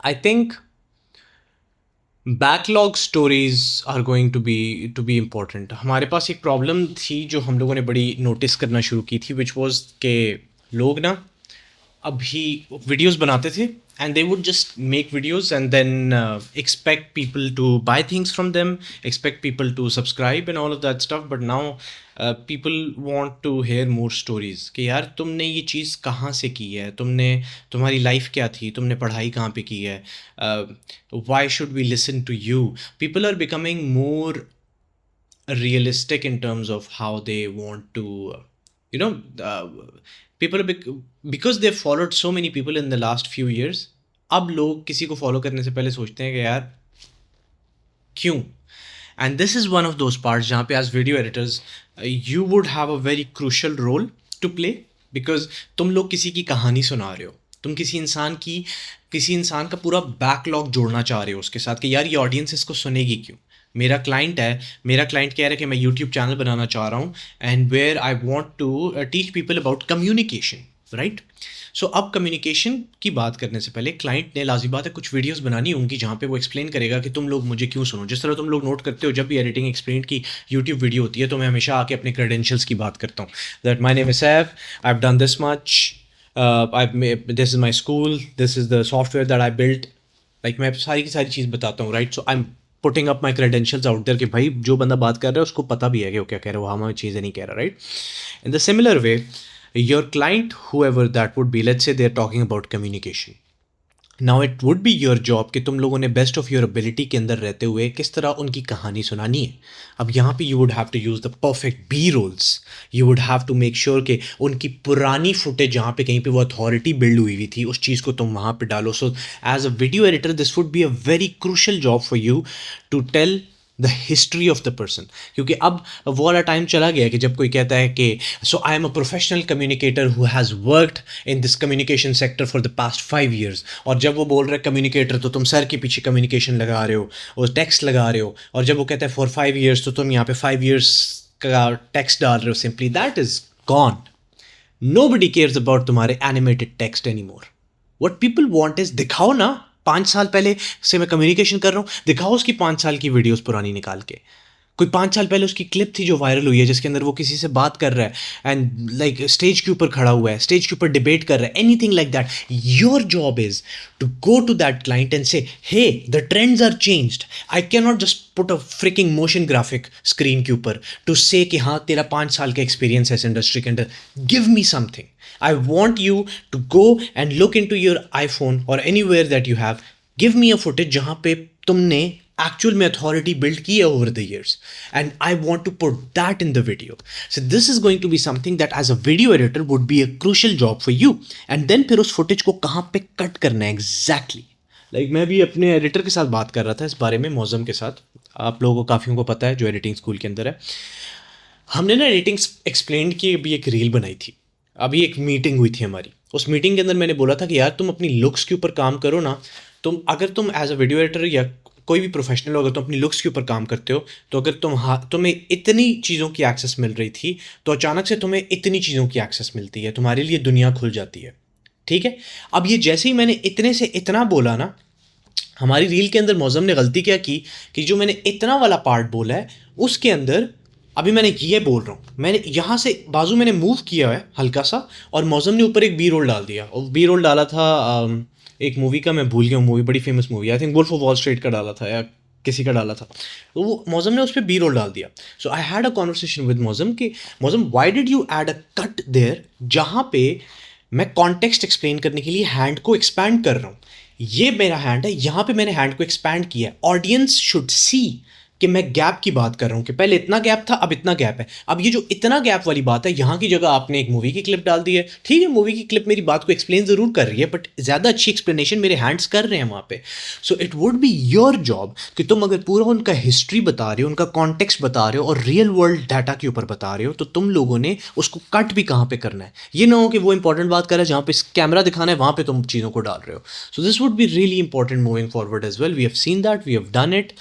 I think backlog stories are going to be important. हमारे पास एक प्रॉब्लम थी जो हम लोगों ने बड़ी नोटिस करना शुरू की थी, विच वॉज के लोग ना अभी वीडियोस बनाते थे and they would just make videos and then expect people to buy things from them, expect people to subscribe and all of that stuff. But now people want to hear more stories कि यार तुमने ये चीज़ कहाँ से की है, तुम्हारी life क्या थी, तुमने पढ़ाई कहाँ पे की है, why should we listen to you? People are becoming more realistic in terms of how they want to people because they've followed so many people in the last few years. अब लोग किसी को फॉलो करने से पहले सोचते हैं कि यार क्यों. And this is one of those parts जहाँ पे as video editors you would have a very crucial role to play, because तुम लोग किसी की कहानी सुना रहे हो, तुम किसी इंसान का पूरा बैकलॉग जोड़ना चाह रहे हो उसके साथ कि यार ये ऑडियंस इसको सुनेगी क्यों. मेरा क्लाइंट है, मेरा क्लाइंट कह रहा है कि मैं यूट्यूब चैनल बनाना चाह रहा हूँ and where I want to teach people about communication, right? So अब कम्युनिकेशन की बात करने से पहले क्लाइंट ने लाज़मी बात है कुछ वीडियोस बनानी होंगी जहाँ पे वो एक्सप्लेन करेगा कि तुम लोग मुझे क्यों सुनो। जिस तरह तुम लोग नोट करते हो जब भी एडिटिंग एक्सप्लेन की यूट्यूब वीडियो होती है तो मैं हमेशा आके अपने क्रेडेंशियल्स की बात करता हूँ, that my name is Saif, I have done this much, this is my school, this is the software that I built, like मैं सारी की सारी चीज़ बताता हूँ, right? So I am putting up my credentials out there कि भाई जो बंदा बात कर रहा है उसको पता भी है कि वो क्या कह रहा है, वो हमें चीज़ें नहीं कह रहा, right? In the similar way, your client, whoever that would be, let's say they're talking about communication. Now it would be your job कि तुम लोगों ने बेस्ट ऑफ योर एबिलिटी के अंदर रहते हुए किस तरह उनकी कहानी सुनानी है। अब यहाँ पे you would have to use the perfect B-rolls. You would have to make sure कि उनकी पुरानी फुटेज जहाँ पे कहीं पे वो अथॉरिटी बिल्ड हुई थी उस चीज़ को तुम वहाँ पे डालो। So as a video editor this would be a very crucial job for you to tell the history of the person, क्योंकि अब वो वाला टाइम चला गया कि जब कोई कहता है कि so I am a professional communicator who has worked in this communication sector for the past 5 years, और जब वो बोल रहे कम्युनिकेटर तो तुम सर के पीछे कम्युनिकेशन लगा रहे हो और टेक्स्ट लगा रहे हो, और जब वो कहता है फॉर 5 years तो तुम यहाँ पे 5 years का टेक्स्ट डाल रहे हो, simply that is gone. Nobody cares about तुम्हारे animated text any more. What people want is दिखाओ ना 5 साल पहले से मैं कम्युनिकेशन कर रहा हूँ, दिखाओ उसकी 5 साल की वीडियोस पुरानी निकाल के। कोई 5 साल पहले उसकी क्लिप थी जो वायरल हुई है जिसके अंदर वो किसी से बात कर रहा है एंड लाइक स्टेज के ऊपर खड़ा हुआ है, स्टेज के ऊपर डिबेट कर रहा है, anything like that. Your job is to go to that client and say hey the trends are changed, I can not just put a freaking motion graphic screen के ऊपर टू से कि हाँ तेरा 5 साल का एक्सपीरियंस है इस इंडस्ट्री के अंदर, give me something. I want you to go and look into your iPhone or anywhere that you have. Give me a footage जहाँ पे तुमने actual में authority build की है over the years, and I want to put that in the video. So this is going to be something that as a video editor would be a crucial job for you. And then फिर उस footage को कहाँ पे cut करना है exactly. Like मैं भी अपने एडिटर के साथ बात कर रहा था इस बारे में, मौज़म के साथ, आप लोगों को काफ़ियों को पता है जो एडिटिंग स्कूल के अंदर है। हमने ना एडिटिंग एक्सप्लेन की अभी एक रील बनाई थी, अभी एक मीटिंग हुई थी हमारी। उस मीटिंग के अंदर मैंने बोला था कि यार तुम अपनी लुक्स के ऊपर काम करो ना, अगर तुम एज अ वीडियो एडिटर या कोई भी प्रोफेशनल हो, अगर तुम अपनी लुक्स के ऊपर काम करते हो तो अगर तुम्हें इतनी चीज़ों की एक्सेस मिल रही थी तो अचानक से तुम्हें इतनी चीज़ों की एक्सेस मिलती है, तुम्हारे लिए दुनिया खुल जाती है, ठीक है? अब ये जैसे ही मैंने इतने से इतना बोला ना, हमारी रील के अंदर मौज़म ने गलती क्या की कि जो मैंने इतना वाला पार्ट बोला है उसके अंदर अभी मैंने ये बोल रहा हूँ, मैंने यहाँ से बाजू मैंने मूव किया है हल्का सा और मौज़म ने ऊपर एक बी रोल डाल दिया। और बी रोल डाला था एक मूवी का, मैं भूल गया हूँ मूवी, बड़ी famous movie, I think Wolf of Wall Street का डाला था या किसी का डाला था, तो वो मौज़म ने उस पर बी रोल डाल दिया। So I had a conversation with Mauzam कि Mauzam why did you add a cut there जहाँ पे मैं कॉन्टेक्स्ट एक्सप्लेन करने के लिए हैंड को एक्सपैंड कर रहा हूँ। ये मेरा हैंड है, यहाँ पे मैंने हैंड को एक्सपैंड किया है, ऑडियंस शुड सी कि मैं गैप की बात कर रहा हूँ कि पहले इतना गैप था अब इतना गैप है। अब ये जो इतना गैप वाली बात है यहाँ की जगह आपने एक मूवी की क्लिप डाल दी है, ठीक है मूवी की क्लिप मेरी बात को एक्सप्लेन ज़रूर कर रही है बट ज़्यादा अच्छी एक्सप्लेनेशन मेरे हैंड्स कर रहे हैं वहाँ पे। So it would be your job कि तुम अगर पूरा उनका हिस्ट्री बता रहे हो, उनका कॉन्टेक्स्ट बता रहे हो और रियल वर्ल्ड डाटा के ऊपर बता रहे हो, तो तुम लोगों ने उसको कट भी कहाँ पे करना है। ये ना हो कि वो इंपॉर्टेंट बात कर रहा है जहाँ पे कैमरा दिखाना है वहाँ पे तुम चीज़ों को डाल रहे हो। So this would be really important moving forward as well. We have seen that, we have done it.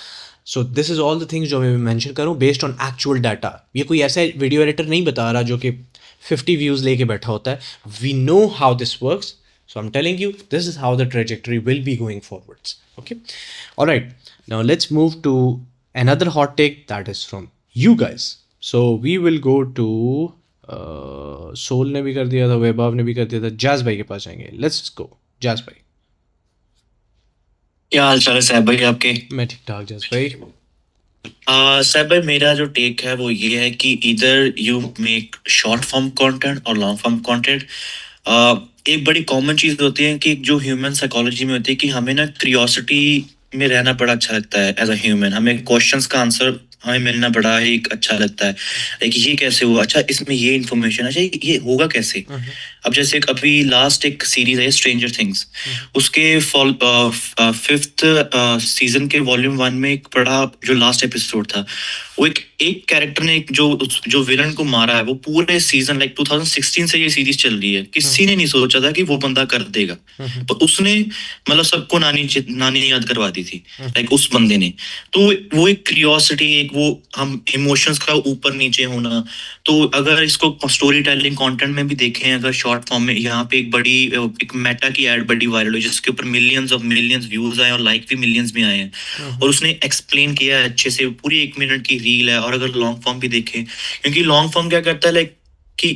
So this is all the things जो मैं मेंशन करूँ बेस्ड ऑन एक्चुअल डाटा। ये कोई ऐसा वीडियो एडिटर नहीं बता रहा जो कि 50 व्यूज़ लेके बैठा होता है। We know how this works, so I am telling you this is how the trajectory will be going forwards. Okay, alright, now let's move to another hot take that is from you guys. So we will go to सोल ने भी कर दिया था, वैभव ने भी कर दिया था, जैज़ भाई के पास जाएंगे। लेट्स गो जैज़ भाई। क्या हाल चाल है साहब भाई आपके? मैं ठीक ठाक जैज़ भाई। साहब भाई मेरा जो टेक है वो ये है कि इधर you make short form content और लॉन्ग फॉर्म कंटेंट। एक बड़ी कॉमन चीज होती है कि जो ह्यूमन साइकोलॉजी में होती है कि हमें ना क्यूरियोसिटी में रहना बड़ा अच्छा लगता है एज अ ह्यूमन। हमें क्वेश्चंस का आंसर हमें मिलना बड़ा ही अच्छा लगता है। लाइक ये कैसे हुआ, अच्छा इसमें ये इन्फॉर्मेशन, अच्छा ये होगा कैसे। अब जैसे अभी लास्ट एक सीरीज है स्ट्रेंजर थिंग्स, उसके फिफ्थ सीजन के वॉल्यूम 1 में एक बड़ा जो लास्ट एपिसोड था, वो एक कैरेक्टर ने जो विलन को मारा है, वो पूरे सीजन लाइक 2016 से ये सीरीज चल रही है, किसी ने नहीं सोचा था कि वो बंदा कर देगा, पर उसने मतलब सबको नानी याद करवा दी थी लाइक उस बंदे ने। तो वो एक क्यूरियोसिटी, एक वो हम इमोशंस का ऊपर नीचे होना, तो अगर इसको स्टोरी टेलिंग कंटेंट में भी देखें, अगर शॉर्ट फॉर्म में, यहाँ पे एक मेटा की एड बड़ी वायरल हुई जिसके ऊपर मिलियंस ऑफ मिलियंस व्यूज आए और लाइक भी मिलियंस में आए हैं, और उसने एक्सप्लेन किया है अच्छे से, पूरी 1 मिनट की रील है। और अगर लॉन्ग फॉर्म भी देखें, क्योंकि लॉन्ग फॉर्म क्या करता है लाइक कि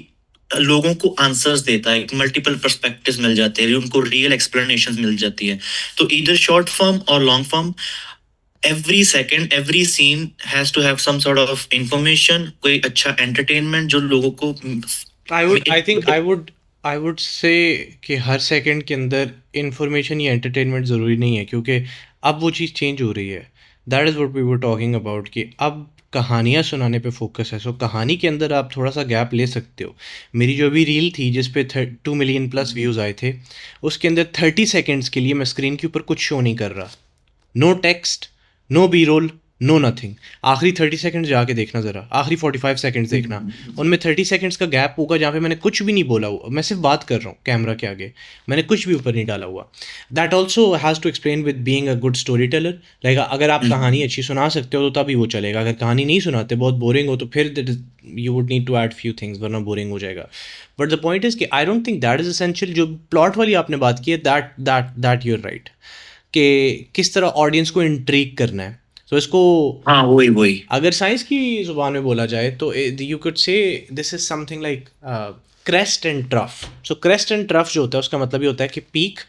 लोगों को आंसर्स देता है, मल्टीपल पर्सपेक्टिव्स मिल जाते हैं, उनको रियल एक्सप्लेनेशंस मिल जाती है। तो इधर शॉर्ट फॉर्म और long form, every second every scene has to have some sort of information, कोई अच्छा entertainment जो लोगों को I would say कि हर सेकंड के अंदर इंफॉर्मेशन या एंटरटेनमेंट ज़रूरी नहीं है, क्योंकि अब वो चीज़ चेंज हो रही है। That is what we were talking about कि अब कहानियाँ सुनाने पे फोकस है। सो कहानी के अंदर आप थोड़ा सा गैप ले सकते हो। मेरी जो अभी रील थी जिस पे 2 मिलियन प्लस व्यूज़ आए थे, उसके अंदर 30 सेकेंड्स के लिए मैं स्क्रीन के ऊपर कुछ शो नहीं कर रहा, no text, no B roll, no nothing. आखिरी 30 सेकंड्स जाके देखना ज़रा, आखिरी 45 सेकंड्स देखना, उनमें 30 सेकंड्स का गैप होगा जहाँ पे मैंने कुछ भी नहीं बोला हुआ, मैं सिर्फ बात कर रहा हूँ कैमरा के आगे, मैंने कुछ भी ऊपर नहीं डाला हुआ। That also has to explain with being a good story teller. Like अगर आप कहानी अच्छी सुना सकते हो तो तभी वो चलेगा, अगर कहानी नहीं सुनाते, बहुत बोरिंग हो, तो फिर you would need to add few things, वरना बोरिंग हो जाएगा। बट द पॉइंट इज़ कि I don't think that is essential. जो प्लॉट वाली आपने बात की है, दैट यूर राइट, कि किस तरह ऑडियंस को इंट्रीग करना है। तो इसको हाँ वही अगर साइंस की ज़ुबान में बोला जाए तो you could say this is something like crest and trough. So crest and trough जो होता है उसका मतलब ये होता है कि पीक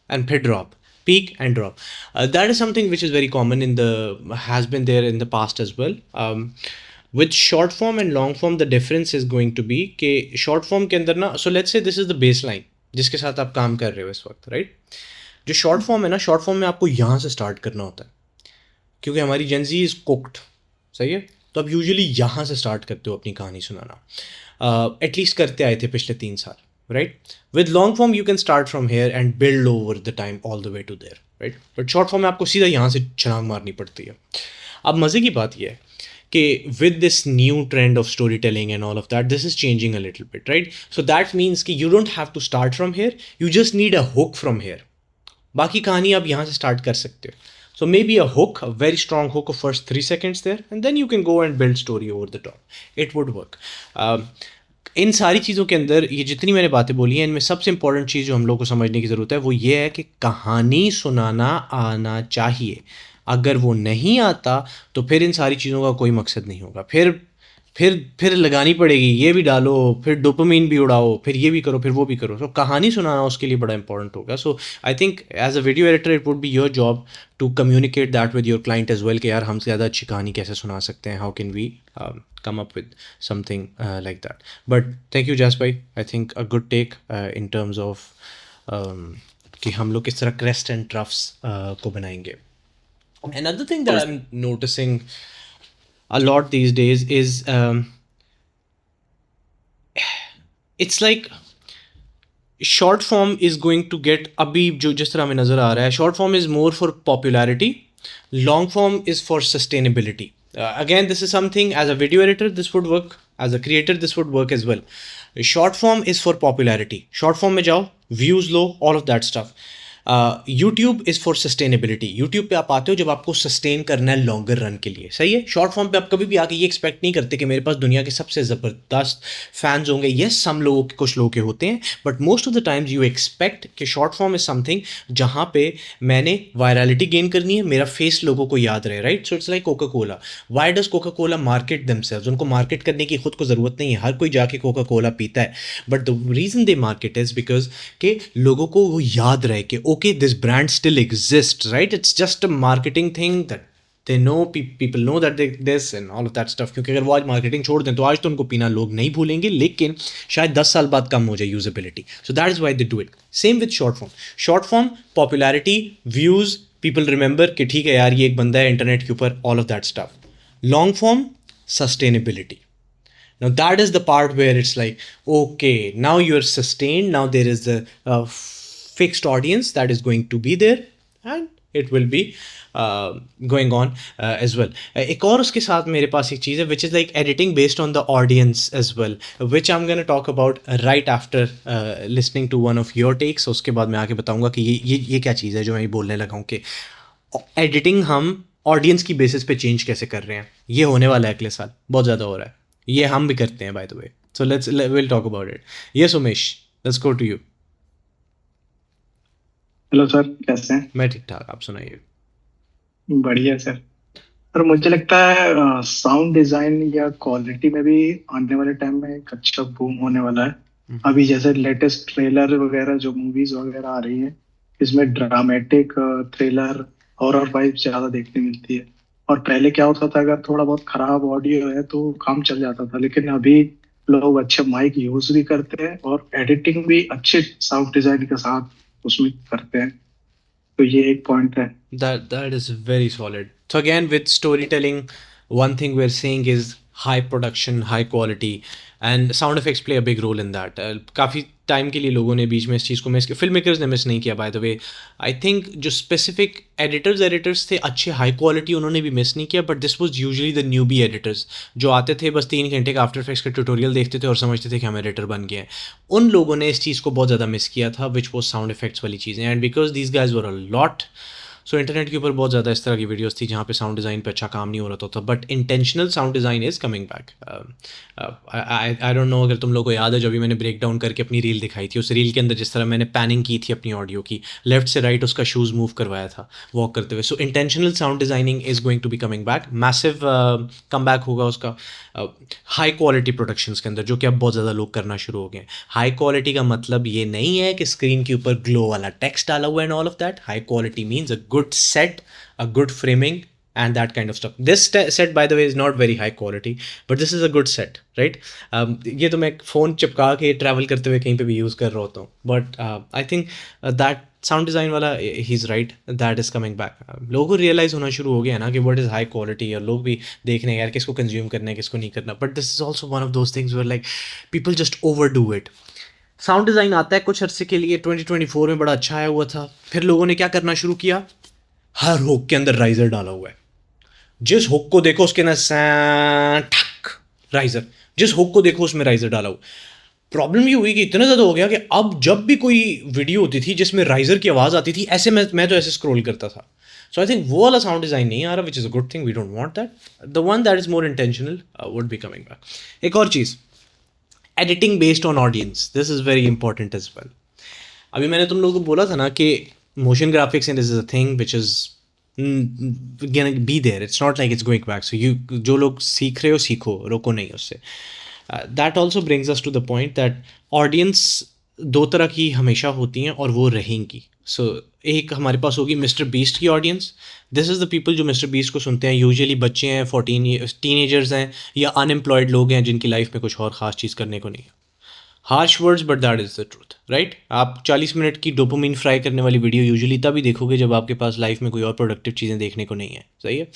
एंड फिर drop, peak and drop. That is something which is very common in the has been there in the past as well. With short form and long form the difference is going to be कि short form के अंदर ना, so let's say this is the base line जिसके साथ आप काम कर रहे हो इस वक्त, राइट। जो शॉर्ट फॉर्म है ना, शॉर्ट फॉर्म में आपको यहाँ से स्टार्ट करना होता है, क्योंकि हमारी जेनजी इज़ कुक्ड, सही है। तो आप यूजुअली यहाँ से स्टार्ट करते हो अपनी कहानी सुनाना, एटलीस्ट करते आए थे पिछले 3 साल, right. With long form you can start from here and build over the time all the way to there, right. But short form में आपको सीधा यहाँ से छलांग मारनी पड़ती है। अब मज़े की बात यह है कि with this new trend of storytelling and all of that, this is changing a little bit, right? So that means कि you don't have to start from here, you just need a hook from here. बाकी कहानी आप यहाँ से start कर सकते हो। So maybe a hook, a very strong hook of first 3 seconds there, and then you can go and build story over the top. It would work. इन सारी चीज़ों के अंदर ये जितनी मैंने बातें बोली हैं, इनमें सबसे इंपॉर्टेंट चीज़ जो हम लोग को समझने की ज़रूरत है वो ये है कि कहानी सुनाना आना चाहिए। अगर वो नहीं आता तो फिर इन सारी चीज़ों का कोई मकसद नहीं होगा। फिर लगानी पड़ेगी, ये भी डालो, फिर डोपामाइन भी उड़ाओ, फिर ये भी करो, फिर वो भी करो। तो कहानी सुनाना उसके लिए बड़ा इंपॉर्टेंट होगा। So I think as a video editor it would be your job to communicate that with your client as well कि यार हम ज़्यादा अच्छी कहानी कैसे सुना सकते हैं, how can we come up with something like that. But thank you Jas bhai, I think a good take in terms of कि हम लोग किस तरह crest and troughs को बनाएंगे. Another thing that I'm noticing a lot these days is it's like short form is going to get, अभी जो जिस तरह हमें नज़र आ रहा है, short form is more for popularity, long form is for sustainability. Again, this is something as a video editor this would work, as a creator this would work as well. Short form is for popularity. Short form में जाओ, views low, all of that stuff. YouTube is for sustainability. YouTube पे आप आते हो जब आपको sustain करना है लॉन्गर रन के लिए, सही है. शॉर्ट फॉर्म पे आप कभी भी आके ये एक्सपेक्ट नहीं करते कि मेरे पास दुनिया के सबसे ज़बरदस्त फैंस होंगे. येस, सम लोगों के, कुछ लोगों के होते हैं, but most of the times you expect कि शॉर्ट फॉर्म इज़ समथिंग जहाँ पे मैंने वायरलिटी गेन करनी है, मेरा फेस लोगों को याद रहे, right. So it's like Coca Cola. Why does Coca Cola market themselves? उनको मार्केट करने की खुद को ज़रूरत नहीं है, हर कोई जाके कोका कोला पीता है. But the reason they market is because कि लोगों को वो याद रहे कि okay this brand still exists, right? It's just a marketing thing that they know, people know that this and all of that stuff. क्योंकि अगर वो आज मार्केटिंग छोड़ दें तो आज तो उनको पीना लोग नहीं भूलेंगे, लेकिन शायद 10 साल बाद कम हो जाए usability. So that is why they do it. Same with short form. Short form, popularity, views, people remember कि ठीक है यार ये एक बंदा है इंटरनेट के ऊपर, all of that stuff. Long form, sustainability. Now that is the part where it's like, okay, now you're sustained, now there is a fixed audience that is going to be there and it will be going on as well. एक और उसके साथ मेरे पास एक चीज़ है which is like editing based on the audience as well, which I'm going to talk about right after listening to one of your takes. उसके बाद मैं आके बताऊंगा कि ये क्या चीज़ है जो मैं ये बोलने लगा हूँ कि एडिटिंग हम ऑडियंस की बेसिस पे चेंज कैसे कर रहे हैं. ये होने वाला है अगले साल, बहुत ज़्यादा हो रहा है. ये हम भी करते हैं by the way. So we'll talk about it. Yes Umesh, let's go to you. Hello sir, कैसे हैं? मैं ठीक ठाक, आप सुनाइए. बढ़िया सर. सर मुझे लगता है साउंड डिजाइन या क्वालिटी में भी आने वाले टाइम में एक अच्छा बूम होने वाला है. अभी जैसे लेटेस्ट ट्रेलर वगैरह जो मूवीज वगैरह आ रही है, इसमें ड्रामेटिक थ्रिलर हॉरर वाइब ज्यादा देखने मिलती है. और पहले क्या होता था, अगर थोड़ा बहुत खराब ऑडियो है तो काम चल जाता था, लेकिन अभी लोग अच्छे माइक यूज भी करते हैं और एडिटिंग भी अच्छे साउंड डिजाइन के साथ उसमें करते हैं. तो ये एक पॉइंट है. That is very solid. So again, with storytelling, one thing we're saying is high production, high quality, and sound effects play a big role in that. काफ़ी टाइम के लिए लोगों ने बीच में इस चीज़ को मिस किया, फिल्म मेकर्स ने मिस नहीं किया by the way. I think जो स्पेसिफिक एडिटर्स थे अच्छे हाई क्वालिटी उन्होंने भी मिस नहीं किया, but this was usually the newbie editors जो आते थे, बस 3 घंटे का आफ्टर इफेक्ट्स का ट्यूटोरियल देखते थे और समझते थे कि हम एडिटर बन गए हैं. उन लोगों ने इस चीज़ को बहुत ज़्यादा मिस किया था, विच वो साउंड इफेक्ट्स वाली चीज़ें. And because these guys were a lot, so internet के ऊपर बहुत ज़्यादा इस तरह की वीडियोस थी जहाँ पे साउंड डिज़ाइन पे अच्छा काम नहीं हो रहा था. But intentional sound design is coming back. I don't know अगर तुम लोगों को याद है, जो अभी मैंने ब्रेक डाउन करके अपनी रील दिखाई थी, उस रील के अंदर जिस तरह मैंने पैनिंग की थी अपनी ऑडियो की, लेफ्ट से राइट उसका शूज़ मूव करवाया था वॉक करते हुए. So intentional sound designing is going to be coming back. Massive come back होगा उसका हाई क्वालिटी प्रोडक्शंस के अंदर, जो कि अब बहुत ज़्यादा लोग करना शुरू हो गए हैं. हाई क्वालिटी का मतलब ये नहीं है कि स्क्रीन के ऊपर ग्लो वाला टेक्स्ट डाला हुआ and all of that. High quality means a good set, a good framing and that kind of stuff. This set by the way is not very high quality, but this is a good set, right? ये तो मैं phone चिपका के travel करते हुए कहीं पे भी यूज़ कर रहा होता हूँ, but I think that sound design वाला ही is right, that is coming back. लोगों को रियलाइज़ होना शुरू हो गया ना कि व्हाट इज़ हाई क्वालिटी, और लोग भी देख रहे हैं यार किसको कंज्यूम करना है किसको नहीं करना. But this is also one of those things where like people just over do it. Sound design आता है कुछ अर्से के लिए, 2024 में बड़ा अच्छा आया हुआ था, फिर लोगों ने क्या करना शुरू किया, हर हुक के अंदर राइजर डाला हुआ है. जिस हुक को देखो उसके अंदर ठक राइजर, जिस हुक को देखो उसमें राइजर डाला हुआ. प्रॉब्लम ये हुई कि इतना ज़्यादा हो गया कि अब जब भी कोई वीडियो होती थी जिसमें राइजर की आवाज़ आती थी, ऐसे मैं तो ऐसे स्क्रॉल करता था. सो आई थिंक वो वाला साउंड डिज़ाइन नहीं आ रहा, which is a good thing. We don't want that. The one that is more intentional would be coming back. एक और चीज़, editing based on audience, this is very important as well. अभी मैंने तुम लोगों को बोला था ना कि motion graphics and this is a thing which is gonna be there. It's not like it's going back. So you जो लोग सीख रहे हो सीखो, रोको नहीं उससे. That also brings us to the point that audience दो तरह की हमेशा होती हैं और वो रहेंगी. So एक हमारे पास होगी मिस्टर बीस्ट की audience. This is the people जो मिस्टर बीस्ट को सुनते हैं. यूजुअली बच्चे हैं, 14 टीनेजर्स हैं, या अनएम्प्लॉयड लोग हैं जिनकी लाइफ में कुछ और ख़ास चीज़ करने को नहीं है. Harsh words but that is the truth, right? आप 40 मिनट की डोपामिन फ्राई करने वाली वीडियो यूजुअली तभी देखोगे जब आपके पास लाइफ में कोई और प्रोडक्टिव चीज़ें देखने को नहीं है. सही है?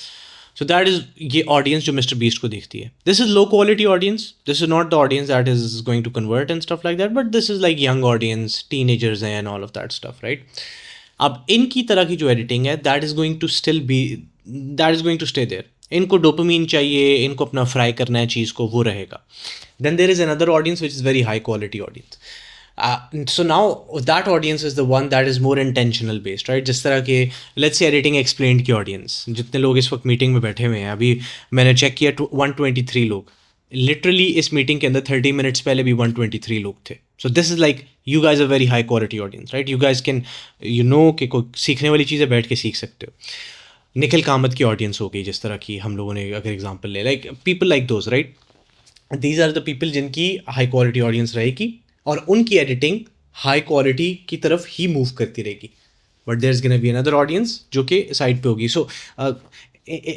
सो दैट इज़ ये ऑडियंस जो मिस्टर बीस्ट को देखती है. This is low quality audience. This is not the audience that is going to convert and stuff like that, but this is like young audience, teenagers हैं and all of that stuff, right? अब इनकी तरह की जो editing है, that is going to stay there. इनको dopamine चाहिए, इनको अपना फ्राई करना है चीज़ को, वो रहेगा. Then there is another audience which is very high quality audience. So now that audience is the one that is more intentional based, right? जिस तरह के let's say editing explained की audience, जितने लोग इस वक्त मीटिंग में बैठे हुए हैं, अभी मैंने चेक किया 123 लोग. लिटरली इस मीटिंग के अंदर 30 मिनट्स पहले भी 123 लोग थे. So this is like you guys are very high quality audience, right? You guys can कि कोई सीखने वाली चीज़ें बैठ के सीख सकते हो. निखिल कामत की ऑडियंस हो गई जिस तरह की, हम लोगों ने अगर एग्जाम्पल ले, like people like those, right? These are the people जिनकी हाई क्वालिटी ऑडियंस रहेगी और उनकी एडिटिंग हाई क्वालिटी की तरफ ही मूव करती रहेगी. But there is gonna be another audience जो कि साइड पे होगी. सो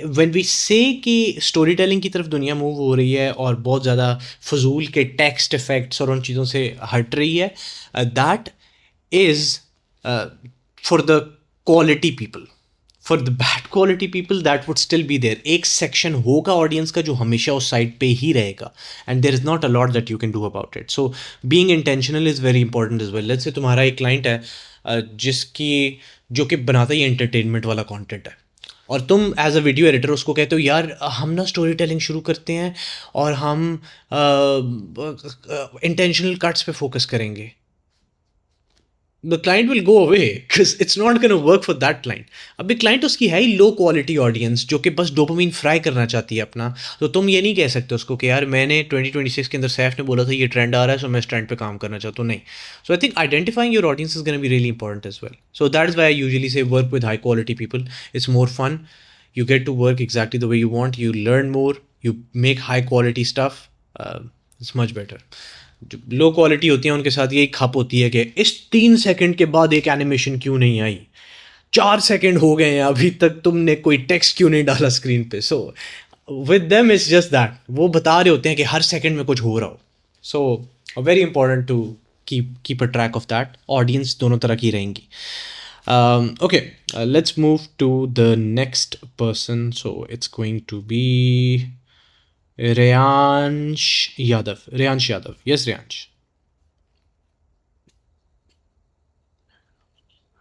व्हेन वी से कि स्टोरी टेलिंग की तरफ दुनिया मूव हो रही है और बहुत ज़्यादा फजूल के टेक्स्ट इफेक्ट्स और उन चीज़ों से हट रही है, that is for the quality people, for the bad quality people that would still be there. एक सेक्शन होगा ऑडियंस का जो हमेशा उस साइड पे ही रहेगा, and there is not a lot that you can do about it. So being intentional is very important as well. Let's say तुम्हारा एक क्लाइंट है जो कि बनाता ही एंटरटेनमेंट वाला कंटेंट है, और तुम एज अ वीडियो एडिटर उसको कहते हो यार हम ना स्टोरी टेलिंग शुरू करते हैं और हम इंटेंशनल कट्स पे फोकस करेंगे. The client will go away because it's not gonna work for that client. अभी क्लाइंट उसकी है ही लो क्वालिटी ऑडियंस जो कि बस डोपामिन फ्राई करना चाहती है अपना. तो तुम ये नहीं कह सकते उसको कि यार मैंने 2026 के अंदर सैफ ने बोला था ये ट्रेंड आ रहा है सो मैं इस ट्रेंड पे काम करना चाहता हूँ. नहीं. So I think identifying your audience is gonna be really important as well. So that is why I usually say work with high quality people. It's more fun. You get to work exactly the way you want. You learn more. You make high quality stuff. It's much better. जो low quality होती है उनके साथ यही खप होती है कि इस 3 सेकंड के बाद एक एनिमेशन क्यों नहीं आई, 4 सेकंड हो गए हैं अभी तक तुमने कोई टेक्स्ट क्यों नहीं डाला स्क्रीन पे. So with them it's just that वो बता रहे होते हैं कि हर सेकंड में कुछ हो रहा हो. So very important to keep a track of that. Audience दोनों तरह की रहेंगी. Okay, let's move to the next person. So it's going to be Reyansh Yadav. Yes, Reyansh.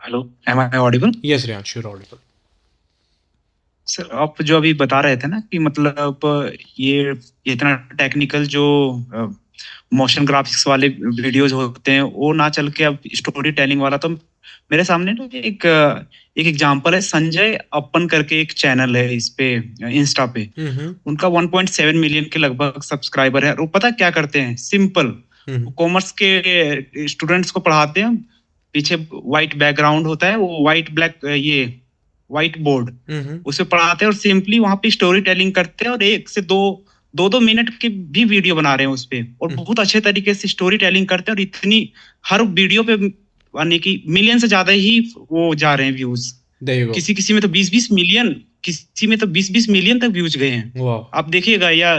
Hello, am I audible? Yes, Reyansh, you're audible. Sir, आप जो अभी बता रहे थे ना कि मतलब ये इतना टेक्निकल जो मोशन ग्राफिक्स वाले वीडियोज होते हैं वो ना चल के अब स्टोरी टेलिंग वाला, तो मेरे सामने ना एक एग्जांपल है. संजय अपन करके एक चैनल है इस पे इंस्टा पे. उनका 1.7 मिलियन के लगभग सब्सक्राइबर है. वो पता क्या करते हैं? सिंपल कॉमर्स के स्टूडेंट्स को पढ़ाते हैं. पीछे व्हाइट बैकग्राउंड होता है, वो व्हाइट बोर्ड उसे पढ़ाते हैं और सिंपली वहां पे स्टोरी टेलिंग करते हैं और 1 से 2 मिनट की भी वीडियो बना रहे हैं उस पे, और बहुत अच्छे तरीके से स्टोरी टेलिंग करते हैं. और इतनी हर वीडियो पे यानी कि मिलियन से ज्यादा ही वो जा रहे हैं व्यूज. किसी में तो 20-20 मिलियन, किसी में तो 20-20 मिलियन तक व्यूज गए हैं. आप देखिएगा या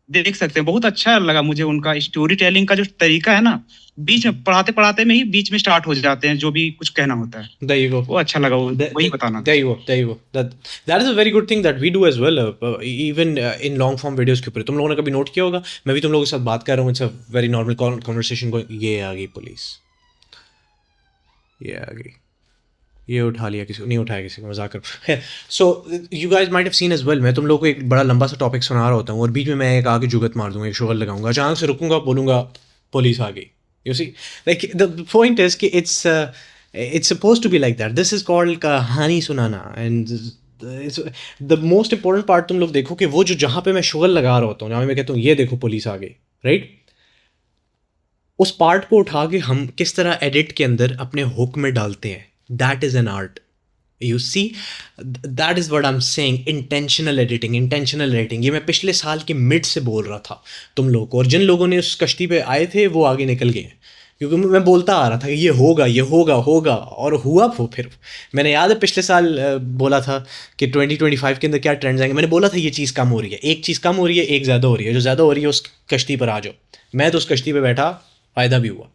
देख सकते हैं. बहुत अच्छा लगा मुझे उनका स्टोरी टेलिंग का जो तरीका है ना, बीच में पढ़ाते में ही बीच में स्टार्ट हो जाते हैं जो भी कुछ कहना होता है. There you go. वो अच्छा लगा, वही बताना. There you go. That is a very good thing that we do as well. Even in long form videos के ऊपर तुम लोगों ने कभी नोट किया होगा, मैं भी तुम लोगों के साथ बात कर रहा हूँ. It's a very normal conversation going. ये आ गई पुलिस, ये आ गई, ये उठा लिया किसी को, नहीं उठाया किसी को, मजाक कर. So you guys might have seen as well. मैं तुम लोग को एक बड़ा लंबा सा टॉपिक सुना रहा होता हूँ और बीच में मैं एक आगे जुगत मार दूंगा, एक शुगल लगाऊंगा, अचानक से रुकूंगा, बोलूँगा पुलिस आ गई. You see, like the point is कि it's supposed to be like that. This is called कहानी सुनाना. And the most important part तुम लोग देखो कि वो जो जहाँ पे मैं शुगल लगा रहा होता हूँ, जहाँ मैं कहता हूँ ये देखो पुलिस आ गई, राइट, उस पार्ट को उठा के हम किस तरह एडिट के अंदर अपने हुक में डालते हैं. That is an art. You see, that is what I am saying. Intentional editing. ये मैं पिछले साल के मिड से बोल रहा था तुम लोगों को, और जिन लोगों ने उस कश्ती पे आए थे वो आगे निकल गए, क्योंकि मैं बोलता आ रहा था कि ये होगा, और हुआ वो. फिर मैंने याद है पिछले साल बोला था कि 2025 के अंदर क्या ट्रेंड्स आएंगे. मैंने बोला था ये चीज़ कम हो रही है, एक चीज़ कम हो रही है, एक ज़्यादा हो रही है. जो ज़्यादा हो रही है उस कश्ती पर आ जाओ. मैं तो उस कश्ती पर बैठा, फ़ायदा भी हुआ.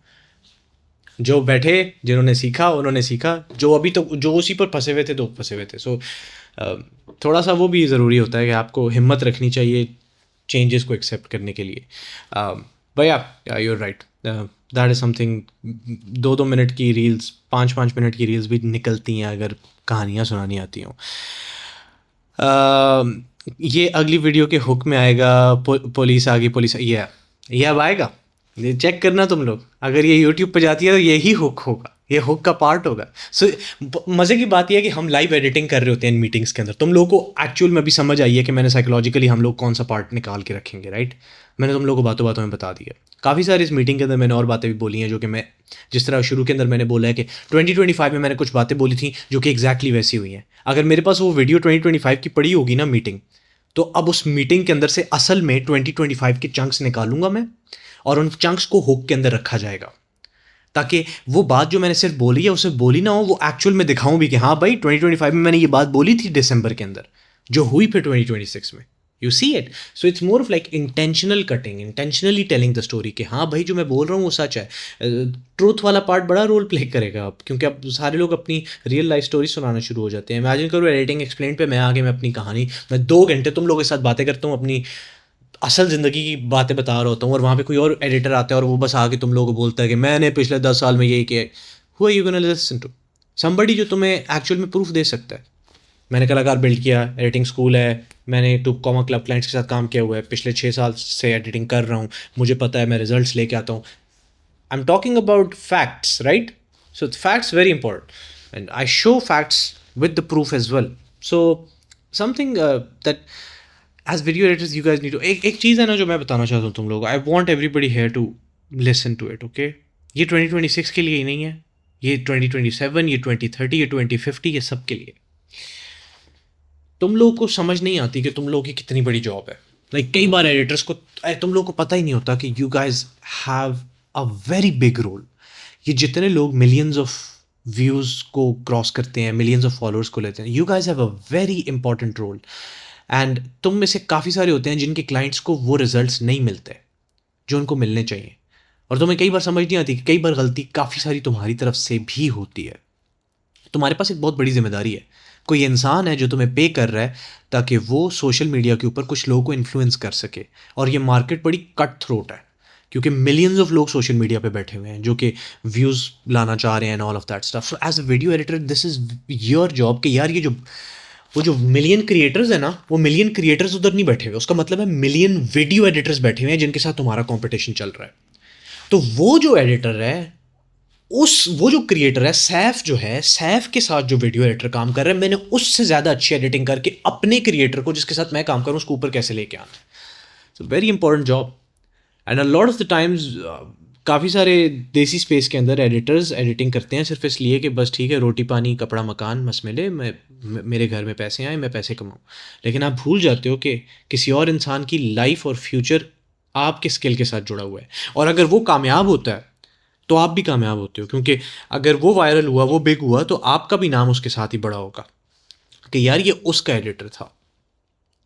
जो बैठे, जिन्होंने सीखा उन्होंने सीखा, जो अभी तो जो उसी पर फंसे हुए थे तो फंसे हुए थे. सो थोड़ा सा वो भी ज़रूरी होता है कि आपको हिम्मत रखनी चाहिए चेंजेस को एक्सेप्ट करने के लिए. भैया you are right. That is something. 2-2 minute की रील्स, 5-5 मिनट की रील्स भी निकलती हैं अगर कहानियाँ सुनानी आती हों. ये अगली वीडियो के हुक में आएगा, पुलिस आ गई, ये अब आएगा. ये चेक करना तुम लोग, अगर ये YouTube पे जाती है तो यही हुक होगा, ये हुक का पार्ट होगा. सो मज़े की बात यह है कि हम लाइव एडिटिंग कर रहे होते हैं इन मीटिंग्स के अंदर. तुम लोगों को एक्चुअल में भी समझ आई है कि मैंने साइकोलॉजिकली हम लोग कौन सा पार्ट निकाल के रखेंगे, राइट. मैंने तुम लोगों को बातों बातों में बता दिया. काफ़ी सारी इस मीटिंग के अंदर मैंने और बातें भी बोली हैं जो कि मैं जिस तरह शुरू के अंदर मैंने बोला है कि 2025 में मैंने कुछ बातें बोली थी जो कि एग्जैक्टली वैसी हुई हैं. अगर मेरे पास वो वीडियो 2025 की पड़ी होगी ना मीटिंग, तो अब उस मीटिंग के अंदर से असल में 2025 के चंक्स निकालूंगा मैं, और उन चंक्स को हुक के अंदर रखा जाएगा, ताकि वो बात जो मैंने सिर्फ बोली है उसे बोली ना हो, वो एक्चुअल में दिखाऊं भी कि हाँ भाई 2025 में मैंने ये बात बोली थी दिसंबर के अंदर, जो हुई फिर 2026 में. You see it. So it's more of like intentional cutting, intentionally telling the story कि हाँ भाई जो मैं बोल रहा हूँ वो सच है. ट्रूथ वाला पार्ट बड़ा रोल प्ले करेगा अब, क्योंकि अब सारे लोग अपनी रियल लाइफ स्टोरी सुनाना शुरू हो जाते हैं. इमेजिन करो एडिटिंग एक्सप्लेन पे मैं आगे मैं अपनी कहानी, मैं 2 घंटे तुम लोगों के साथ बातें करता हूँ, अपनी असल ज़िंदगी की बातें बता रहा होता हूँ, और वहाँ पे कोई और एडिटर आता है और वो बस आके तुम लोगों को बोलता है कि मैंने पिछले 10 साल में यही किया. Who are you gonna listen to? Somebody जो तुम्हें एक्चुअल में प्रूफ दे सकता है. मैंने कलाकार बिल्ड किया, एडिटिंग स्कूल है, मैंने टू कॉमा क्लब क्लाइंट्स के साथ काम किया हुआ है, पिछले 6 साल से एडिटिंग कर रहा हूँ, मुझे पता है, मैं रिजल्ट्स लेके आता हूँ. I am talking about facts, right? So facts very important and I show facts with the proof as well. So something that as video editors you guys need to, एक चीज़ है ना जो मैं बताना चाहता हूँ तुम लोगों को. I want everybody here to listen to it, okay? ये 2026 के लिए ही नहीं है, ये 2027, ये 2030, ये 2050, ये सब के लिए. तुम लोगों को समझ नहीं आती कि तुम लोगों की कितनी बड़ी जॉब है. लाइक कई बार एडिटर्स को, तुम लोगों को पता ही नहीं होता कि you guys have a very big role. ये जितने लोग मिलियंस ऑफ व्यूज़ को क्रॉस करते हैं, मिलियंस ऑफ फॉलोअर्स को लेते हैं, you guys have a very important role. And तुम में से काफ़ी सारे होते हैं जिनके क्लाइंट्स को वो रिजल्ट्स नहीं मिलते जो उनको मिलने चाहिए. और तुम्हें कई बार समझ नहीं आती कि कई बार गलती काफ़ी सारी तुम्हारी तरफ से भी होती है. तुम्हारे पास एक बहुत बड़ी जिम्मेदारी है. कोई इंसान है जो तुम्हें पे कर रहा है ताकि वो सोशल मीडिया के ऊपर कुछ लोगों को इन्फ्लुएंस कर सके. और ये मार्केट बड़ी कट थ्रोट है, क्योंकि मिलियंस ऑफ लोग सोशल मीडिया पे बैठे हुए हैं जो कि व्यूज़ लाना चाह रहे हैं and all of that stuff. So as a video editor this is your job कि यार ये जो मिलियन क्रिएटर्स है ना, वो मिलियन क्रिएटर्स उधर नहीं बैठे हुए. उसका मतलब है मिलियन वीडियो एडिटर्स बैठे हुए हैं जिनके साथ तुम्हारा कॉम्पिटिशन चल रहा है. तो वो जो एडिटर है, वो जो क्रिएटर है, सैफ जो है, सैफ के साथ जो वीडियो एडिटर काम कर रहा है, मैंने उससे ज़्यादा अच्छी एडिटिंग करके अपने क्रिएटर को जिसके साथ मैं काम करूँ उसको ऊपर कैसे लेके आना. सो very important job. And a lot of the times काफ़ी सारे देसी स्पेस के अंदर एडिटर्स एडिटिंग करते हैं सिर्फ इसलिए कि बस ठीक है, रोटी पानी कपड़ा मकान बस मिले, मेरे घर में पैसे आए, मैं पैसे कमाऊँ. लेकिन आप भूल जाते हो कि किसी और इंसान की लाइफ और फ्यूचर आपके स्किल के साथ जुड़ा हुआ है. और अगर वो कामयाब होता है तो आप भी कामयाब होते हो, क्योंकि अगर वो वायरल हुआ, वो बिग हुआ, तो आपका भी नाम उसके साथ ही बड़ा होगा कि यार ये उसका एडिटर था.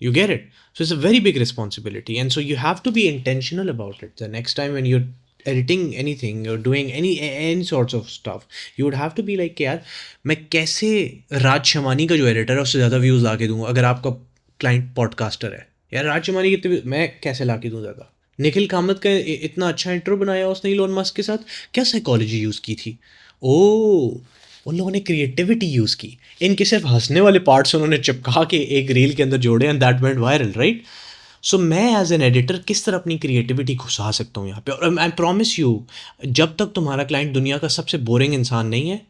You get it? So it's a very big responsibility, and so you have to be intentional about it. The next time when you're editing anything or doing any sorts of stuff, you would have to be like यार मैं कैसे राज शमानी का जो editor है उससे ज़्यादा views ला के दूँगा. अगर आपका क्लाइंट पॉडकास्टर है, यार राज शमानी कितने मैं कैसे ला के दूँ ज़्यादा. निखिल कामत का इतना अच्छा इंट्रो बनाया उसने इलोन मस्क के साथ, क्या साइकोलॉजी यूज़ की थी. उन लोगों ने क्रिएटिविटी यूज़ की. इनके सिर्फ हंसने वाले पार्ट्स उन्होंने चिपका के एक रील के अंदर जोड़े and that went viral, right? So मैं एज एन एडिटर किस तरह अपनी क्रिएटिविटी घुसा सकता हूँ यहाँ पे. और आई प्रॉमिस यू, जब तक तुम्हारा क्लाइंट दुनिया का सबसे बोरिंग इंसान नहीं है,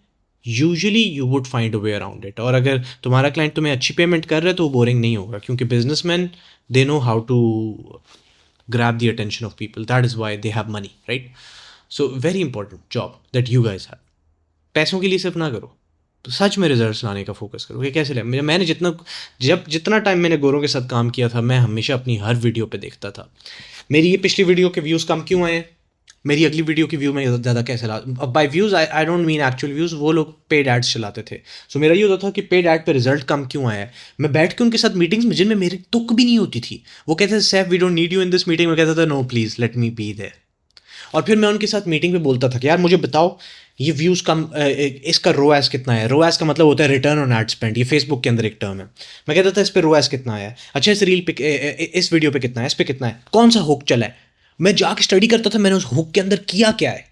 usually you would find a way around it. और अगर तुम्हारा क्लाइंट तुम्हें अच्छी पेमेंट कर रहा है तो वो बोरिंग नहीं होगा, क्योंकि businessman they know how to grab the attention of people. That is why they have money, right? So very important job that you guys have. पैसों के लिए सिर्फ ना करो, तो सच में रिजल्ट्स लाने का फोकस करो कि कैसे ले. मैंने जितना टाइम मैंने गोरों के साथ काम किया था, मैं हमेशा अपनी हर वीडियो पे देखता था मेरी ये पिछली वीडियो के व्यूज़ कम क्यों आए, मेरी अगली वीडियो की व्यू में ज़्यादा कैसे ला. By views I don't mean actual views, वो लोग पेड एड्स चलाते थे. सो मेरा ये होता था कि पेड एड पे रिजल्ट कम क्यों आया है. मैं बैठ के उनके साथ मीटिंग्स में जिनमें मेरी तुक भी नहीं होती थी, वो कहते थे Saif we don't need you in this meeting, मैं कहता था no please let me be there. और फिर मैं उनके साथ मीटिंग में बोलता था कि यार मुझे बताओ ये व्यूज़ कम, इसका रोएस कितना है. रोएस का मतलब होता है रिटर्न ऑन एड स्पेंड, ये फेसबुक के अंदर एक टर्म है. मैं कहता था इस पर रोएस कितना है, अच्छा इस रील पे, इस वीडियो पे कितना है, इस पे कितना है, कौन सा हुक चला है. मैं जाके स्टडी करता था मैंने उस हुक के अंदर किया क्या है.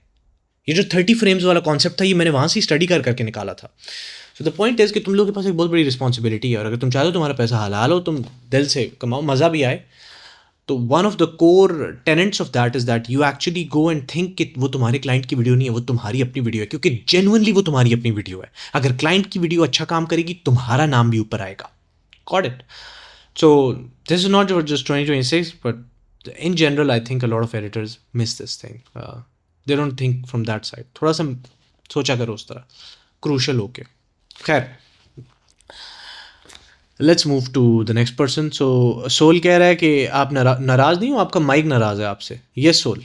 ये जो 30 फ्रेम्स वाला कॉन्सेप्ट था, ये मैंने वहाँ से स्टडी करके निकाला था. सो द पॉइंट इज़ कि तुम लोगों के पास एक बहुत बड़ी रिस्पॉन्सिबिलिटी है, और अगर तुम चाहते हो तुम्हारा पैसा हलाल हो, तुम दिल से कमाओ, मज़ा भी आए, तो one of the core tenants of that is that you actually go and think कि वो तुम्हारे क्लाइंट की वीडियो नहीं है, वो तुम्हारी अपनी वीडियो है, क्योंकि जेन्युइनली वो तुम्हारी अपनी वीडियो है. अगर क्लाइंट की वीडियो अच्छा काम करेगी, तुम्हारा नाम भी ऊपर आएगा. Got it? So this is not just 2026, but in general I think a lot of editors miss this thing. They don't think from that side. थोड़ा सा सोचा करो उस तरह, क्रूशल होके. खैर, let's move to the next person. So सोल कह रहा है कि आप नाराज़ नहीं हो, आपका माइक नाराज़ है आपसे. यस सोल,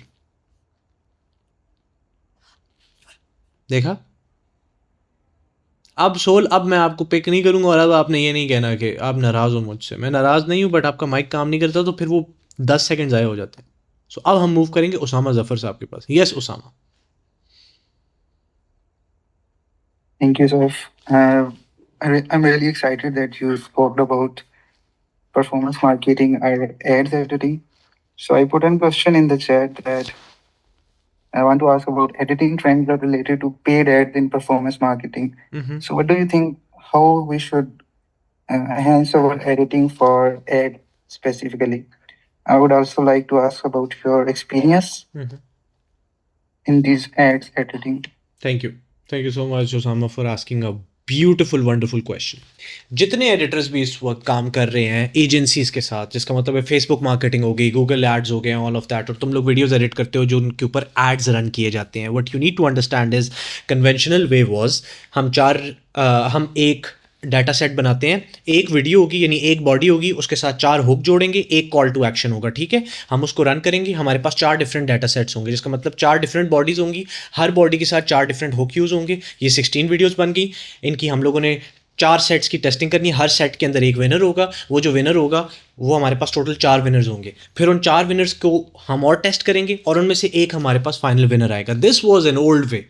देखा अब सोल, अब मैं आपको पिक नहीं करूंगा और अब आपने ये नहीं कहना कि आप नाराज़ हो मुझसे। मैं नाराज़ नहीं हूँ, बट आपका माइक काम नहीं करता तो फिर वो 10 सेकंड ज़ाया हो जाते हैं। सो अब हम मूव करेंगे उसामा जफ़र साहब के पास। Yes Usama. Thank you, Saf. I'm really excited that you spoke about performance marketing or ads editing. So I put a question in the chat that I want to ask about editing trends that are related to paid ads in performance marketing. Mm-hmm. So what do you think? How we should enhance our editing for ad specifically? I would also like to ask about your experience Mm-hmm. in these ads editing. Thank you so much Usama for asking a beautiful wonderful question. जितने editors भी इस वक्त काम कर रहे हैं agencies के साथ, जिसका मतलब है फेसबुक मार्केटिंग हो गई, गूगल एड्स हो गए, ऑल ऑफ दैट, और तुम लोग वीडियोस एडिट करते हो जो उनके ऊपर एड्स रन किए जाते हैं, what you need to understand is conventional way was हम एक डाटा सेट बनाते हैं, एक वीडियो होगी यानी एक बॉडी होगी, उसके साथ 4 हुक जोड़ेंगे, एक कॉल टू एक्शन होगा, ठीक है। हम उसको रन करेंगे, हमारे पास 4 डिफरेंट डाटा सेट्स होंगे, जिसका मतलब 4 डिफरेंट बॉडीज़ होंगी, हर बॉडी के साथ 4 डिफरेंट हुक यूज़ होंगे। ये 16 वीडियोज़ बन गई। इनकी हम लोगों ने 4 सेट्स की टेस्टिंग करनी है, हर सेट के अंदर एक विनर होगा। वो जो विनर होगा वो हमारे पास टोटल 4 विनर्स होंगे। फिर उन 4 विनर्स को हम और टेस्ट करेंगे और उनमें से एक हमारे पास फाइनल विनर आएगा। This was an old way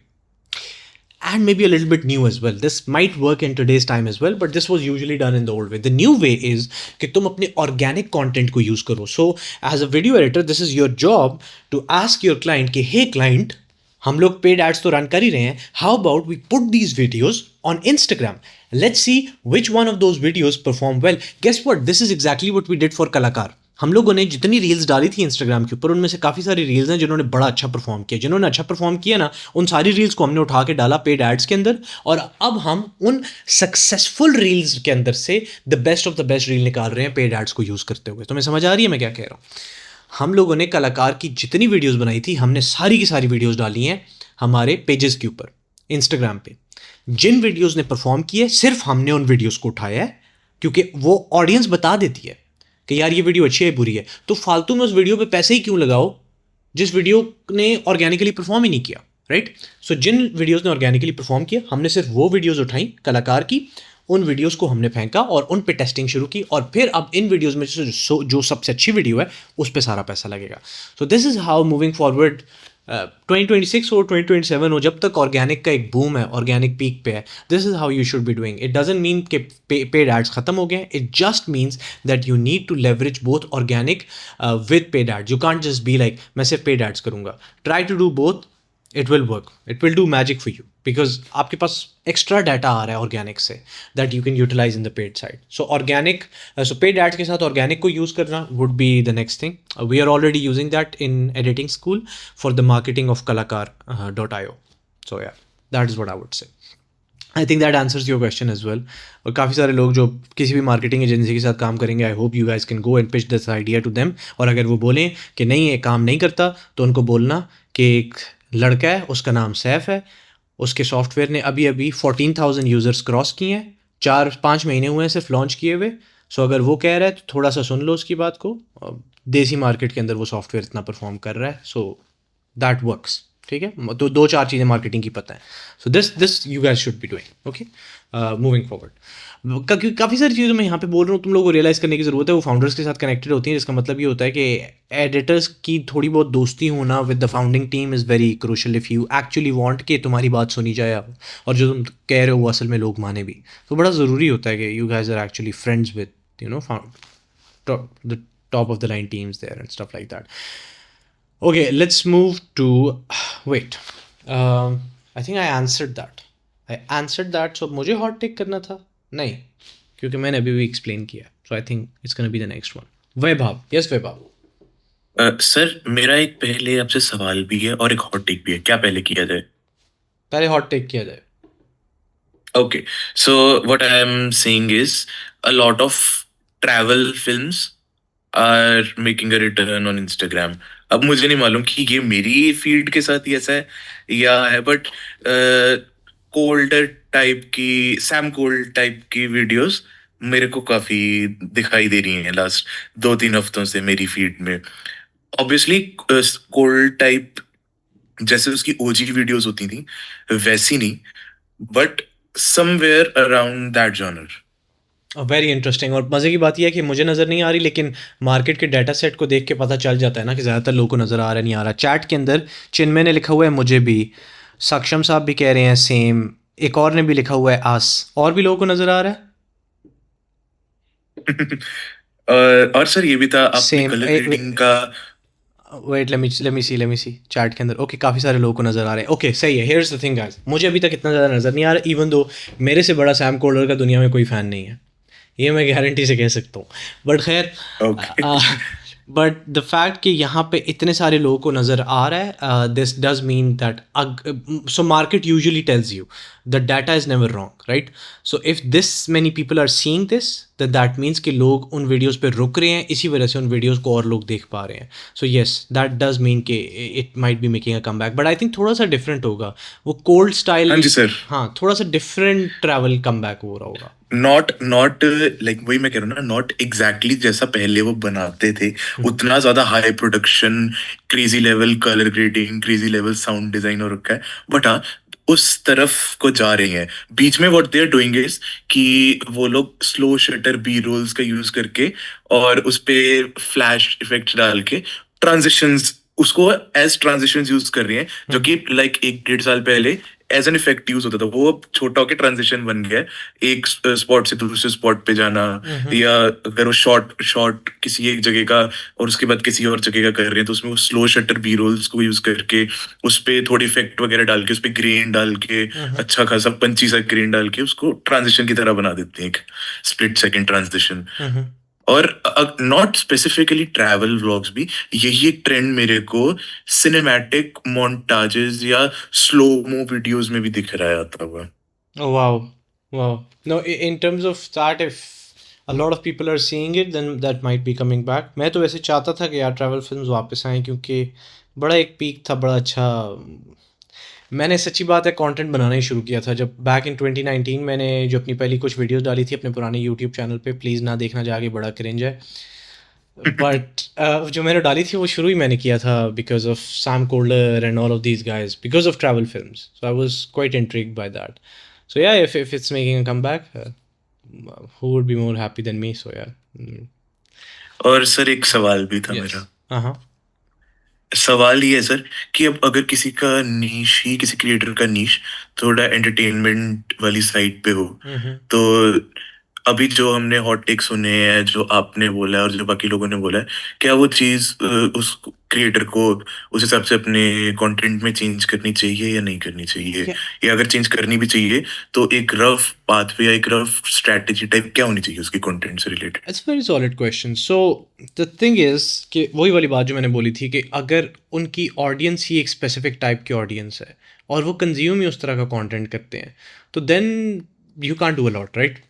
and maybe a little bit new as well. This might work in today's time as well, but this was usually done in the old way. The new way is कि तुम अपने organic content को use करो. So as a video editor, this is your job to ask your client कि hey client, हम लोग paid ads तो run कर ही रहे हैं. How about we put these videos on Instagram? Let's see which one of those videos perform well. Guess what? This is exactly what we did for कलाकार. हम लोगों ने जितनी रील्स डाली थी इंस्टाग्राम के ऊपर, उनमें से काफ़ी सारी रील्स हैं जिन्होंने बड़ा अच्छा परफॉर्म किया। जिन्होंने अच्छा परफॉर्म किया ना, उन सारी रील्स को हमने उठा के डाला पेड एड्स के अंदर, और अब हम उन सक्सेसफुल रील्स के अंदर से the best of the best reel निकाल रहे हैं पेड एड्स को यूज़ करते हुए। तुम्हें समझ आ रही है मैं क्या कह रहा हूँ? हम लोगों ने कलाकार की जितनी वीडियोज़ बनाई थी, हमने सारी की सारी वीडियोज़ डाली हैं हमारे पेजेस के ऊपर इंस्टाग्राम पे। जिन वीडियोज़ ने परफॉर्म किए, सिर्फ हमने उन वीडियोज़ को उठाया है, क्योंकि वो ऑडियंस बता देती है कि यार ये वीडियो अच्छी है बुरी है। तो फालतू में उस वीडियो पे पैसे ही क्यों लगाओ जिस वीडियो ने ऑर्गेनिकली परफॉर्म ही नहीं किया, राइट? सो जिन वीडियोस ने ऑर्गेनिकली परफॉर्म किया, हमने सिर्फ वो वीडियोस उठाई कलाकार की, उन वीडियोस को हमने फेंका और उन पे टेस्टिंग शुरू की, और फिर अब इन वीडियोस में से जो सबसे अच्छी वीडियो है उस पे सारा पैसा लगेगा। सो this is how moving forward 2026 और 2027 हो, जब तक ऑर्गेनिक का एक बूम है, ऑर्गेनिक पीक पे है, this is how you should be doing. It doesn't mean कि पेड एड्स खत्म हो गए, it just means that you need to leverage both organic with paid ads. You can't just be like मैं सिर्फ paid ads करूँगा। Try to do both, it will work, it will do magic for you, because आपके पास extra data आ रहा है organic से that you can utilise in the paid side. So organic, so paid ads के साथ organic को use करना would be the next thing. We are already using that in editing school for the marketing of kalakar.io. So yeah, that is what I would say. I think that answers your question as well. और काफ़ी सारे लोग जो किसी भी marketing agency के साथ काम करेंगे, I hope you guys can go and pitch this idea to them. और अगर वो बोलें कि नहीं ये काम नहीं करता, तो उनको बोलना कि एक लड़का है, उसका नाम सैफ है, उसके सॉफ्टवेयर ने अभी अभी 14,000 यूज़र्स क्रॉस किए हैं, 4-5 महीने हुए हैं सिर्फ लॉन्च किए हुए। सो अगर वो कह रहा है तो थोड़ा सा सुन लो उसकी बात को। देसी मार्केट के अंदर वो सॉफ्टवेयर इतना परफॉर्म कर रहा है, सो दैट वर्क्स, ठीक है। तो 2-4 चीज़ें मार्केटिंग की पता है। So this you guys should be doing, okay, moving forward. क्योंकि काफ़ी सारी चीज़ें मैं यहाँ पे बोल रहा हूँ, तुम लोगों को रियलाइज़ करने की ज़रूरत है, वो फाउंडर्स के साथ कनेक्टेड होती हैं, जिसका मतलब ये होता है कि एडिटर्स की थोड़ी बहुत दोस्ती होना with the founding team is very crucial if you actually want कि तुम्हारी बात सुनी जाए और जो तुम कह रहे हो वो असल में लोग माने भी। तो बड़ा ज़रूरी होता है कि you guys are actually friends with you know the top of the line teams there and stuff like that. Okay, let's move to wait. I think I answered that. So मुझे hot take करना था नहीं, क्योंकि मैंने अभी भी explain किया. So I think it's gonna be the next one. Vaibhav, yes Vaibhav. Sir मेरा एक पहले आपसे सवाल भी है और एक हॉट टेक भी है, क्या पहले किया जाए? पहले हॉट टेक किया जाए। Okay, so what I am saying is a lot of travel films are making a return on Instagram. अब मुझे नहीं मालूम कि ये मेरी फील्ड के साथ ही ऐसा है या है, बट कोल्डर टाइप की, सैम कोल्ड टाइप की वीडियोस मेरे को काफी दिखाई दे रही हैं लास्ट 2-3 हफ्तों से मेरी फीड में। ऑब्वियसली कोल्ड टाइप जैसे उसकी ओजी वीडियोस होती थी वैसी नहीं, but somewhere around that genre. Very interesting. और मज़े की बात यह है कि मुझे नज़र नहीं आ रही, लेकिन मार्केट के डाटा सेट को देख के पता चल जाता है ना कि ज़्यादातर लोगों को नज़र आ रहा है नहीं आ रहा। चैट के अंदर चिन्मय ने लिखा हुआ है मुझे भी, सक्षम साहब भी कह रहे हैं सेम, एक और ने भी लिखा हुआ है आस। और भी लोगों को नज़र आ रहा है और सर ये भी था आपने सेम। कलर ग्रेडिंग का। वेट लेट मी सी चैट के अंदर। ओके काफ़ी सारे लोगों को नज़र आ रहे हैं। ओके सही है। हियर्स द थिंग गाइस, मुझे अभी तक इतना ज़्यादा नज़र नहीं आ रहा, इवन दो मेरे से बड़ा सैम कोल्डर का दुनिया में कोई फ़ैन नहीं है, ये मैं गारंटी से कह सकता हूँ। बट खैर, बट द फैक्ट कि यहाँ पे इतने सारे लोगों को नज़र आ रहा है, this does mean that so market usually tells you the data is never wrong, right? So if this many people are seeing this, that means कि लोग उन वीडियोज़ पे रुक रहे हैं, इसी वजह से उन वीडियोज़ को और लोग देख पा रहे हैं। So yes that does mean कि it might be making a come back, but I think थोड़ा सा डिफरेंट होगा वो कोल्ड स्टाइल। हाँ जी सर। हाँ, थोड़ा सा डिफरेंट ट्रैवल कम बैक हो रहा होगा। नॉट लाइक वही मैं कह रहा हूँ ना, नॉट एग्जैक्टली जैसा पहले वो बनाते थे, उतना ज्यादा high production, crazy level colour grading, crazy level sound design हो रखा है, बट हाँ उस तरफ को जा रहे हैं। बीच में what they are doing is कि वो लोग स्लो शटर बी रोल्स का यूज करके और उस पे फ्लैश इफेक्ट्स डाल के ट्रांजिशंस, उसको एज ट्रांजिशंस यूज कर रहे हैं, जो कि लाइक 1-1.5 साल पहले एज एन इफेक्ट यूज होता था। वो अब छोटा होकर ट्रांजिशन बन गया है, एक स्पॉट से दूसरे स्पॉट पे जाना, या अगर वो शॉर्ट किसी एक जगह का और उसके बाद किसी और जगह का कर रहे हैं, तो उसमें वो स्लो शटर बी रोल्स को यूज करके उस पे थोड़ी इफेक्ट वगैरह डाल के, उस पे ग्रेन डाल के, अच्छा खासा पंची सा ग्रेन डाल के उसको ट्रांजिशन की तरह बना देते हैं, एक स्प्लिट सेकंड ट्रांजिशन। और नॉट स्पेसिफिकली ट्रैवल व्लॉग्स भी, यही एक ट्रेंड मेरे को सिनेमैटिक मोन्टाजेस या स्लो मो वीडियोस में भी दिख रहा है आता हुआ। Oh wow, wow. No, in terms of that, if a lot of people are seeing it, then that might be coming back. मैं तो वैसे चाहता था कि यार ट्रैवल फिल्म्स वापस आएँ, क्योंकि बड़ा एक पीक था, बड़ा अच्छा। मैंने सच्ची बात है कंटेंट बनाना ही शुरू किया था जब बैक इन 2019 मैंने जो अपनी पहली कुछ वीडियोस डाली थी अपने पुराने यूट्यूब चैनल पे। प्लीज़ ना देखना जाके, बड़ा क्रिंज है। बट जो मैंने डाली थी वो शुरू ही मैंने किया था because of Sam Kolder and all of these guys, because of travel films. So I was quite intrigued by that. So yeah if it's making a come back, who would be more happy than me? So yeah. और sir एक सवाल भी था मेरा। हाँ, सवाल ये है सर कि अब अगर किसी का नीश ही, किसी क्रिएटर का नीश थोड़ा एंटरटेनमेंट वाली साइड पे हो, तो अभी जो हमने हॉट टेक सुने हैं, जो आपने बोला है और जो बाकी लोगों ने बोला है, क्या वो चीज उस क्रिएटर को उस हिसाब से अपने कंटेंट में चेंज करनी चाहिए या नहीं करनी चाहिए? या अगर चेंज करनी भी चाहिए तो एक रफ पाथवे या एक रफ स्ट्रैटेजी टाइप क्या होनी चाहिए उसकी कंटेंट से related? It's very solid question. So the thing is कि वही वाली बात जो मैंने बोली थी कि अगर उनकी ऑडियंस ही एक स्पेसिफिक टाइप की ऑडियंस है और वो कंज्यूम ही उस तरह का कंटेंट करते हैं, तो then you can't do a lot, right?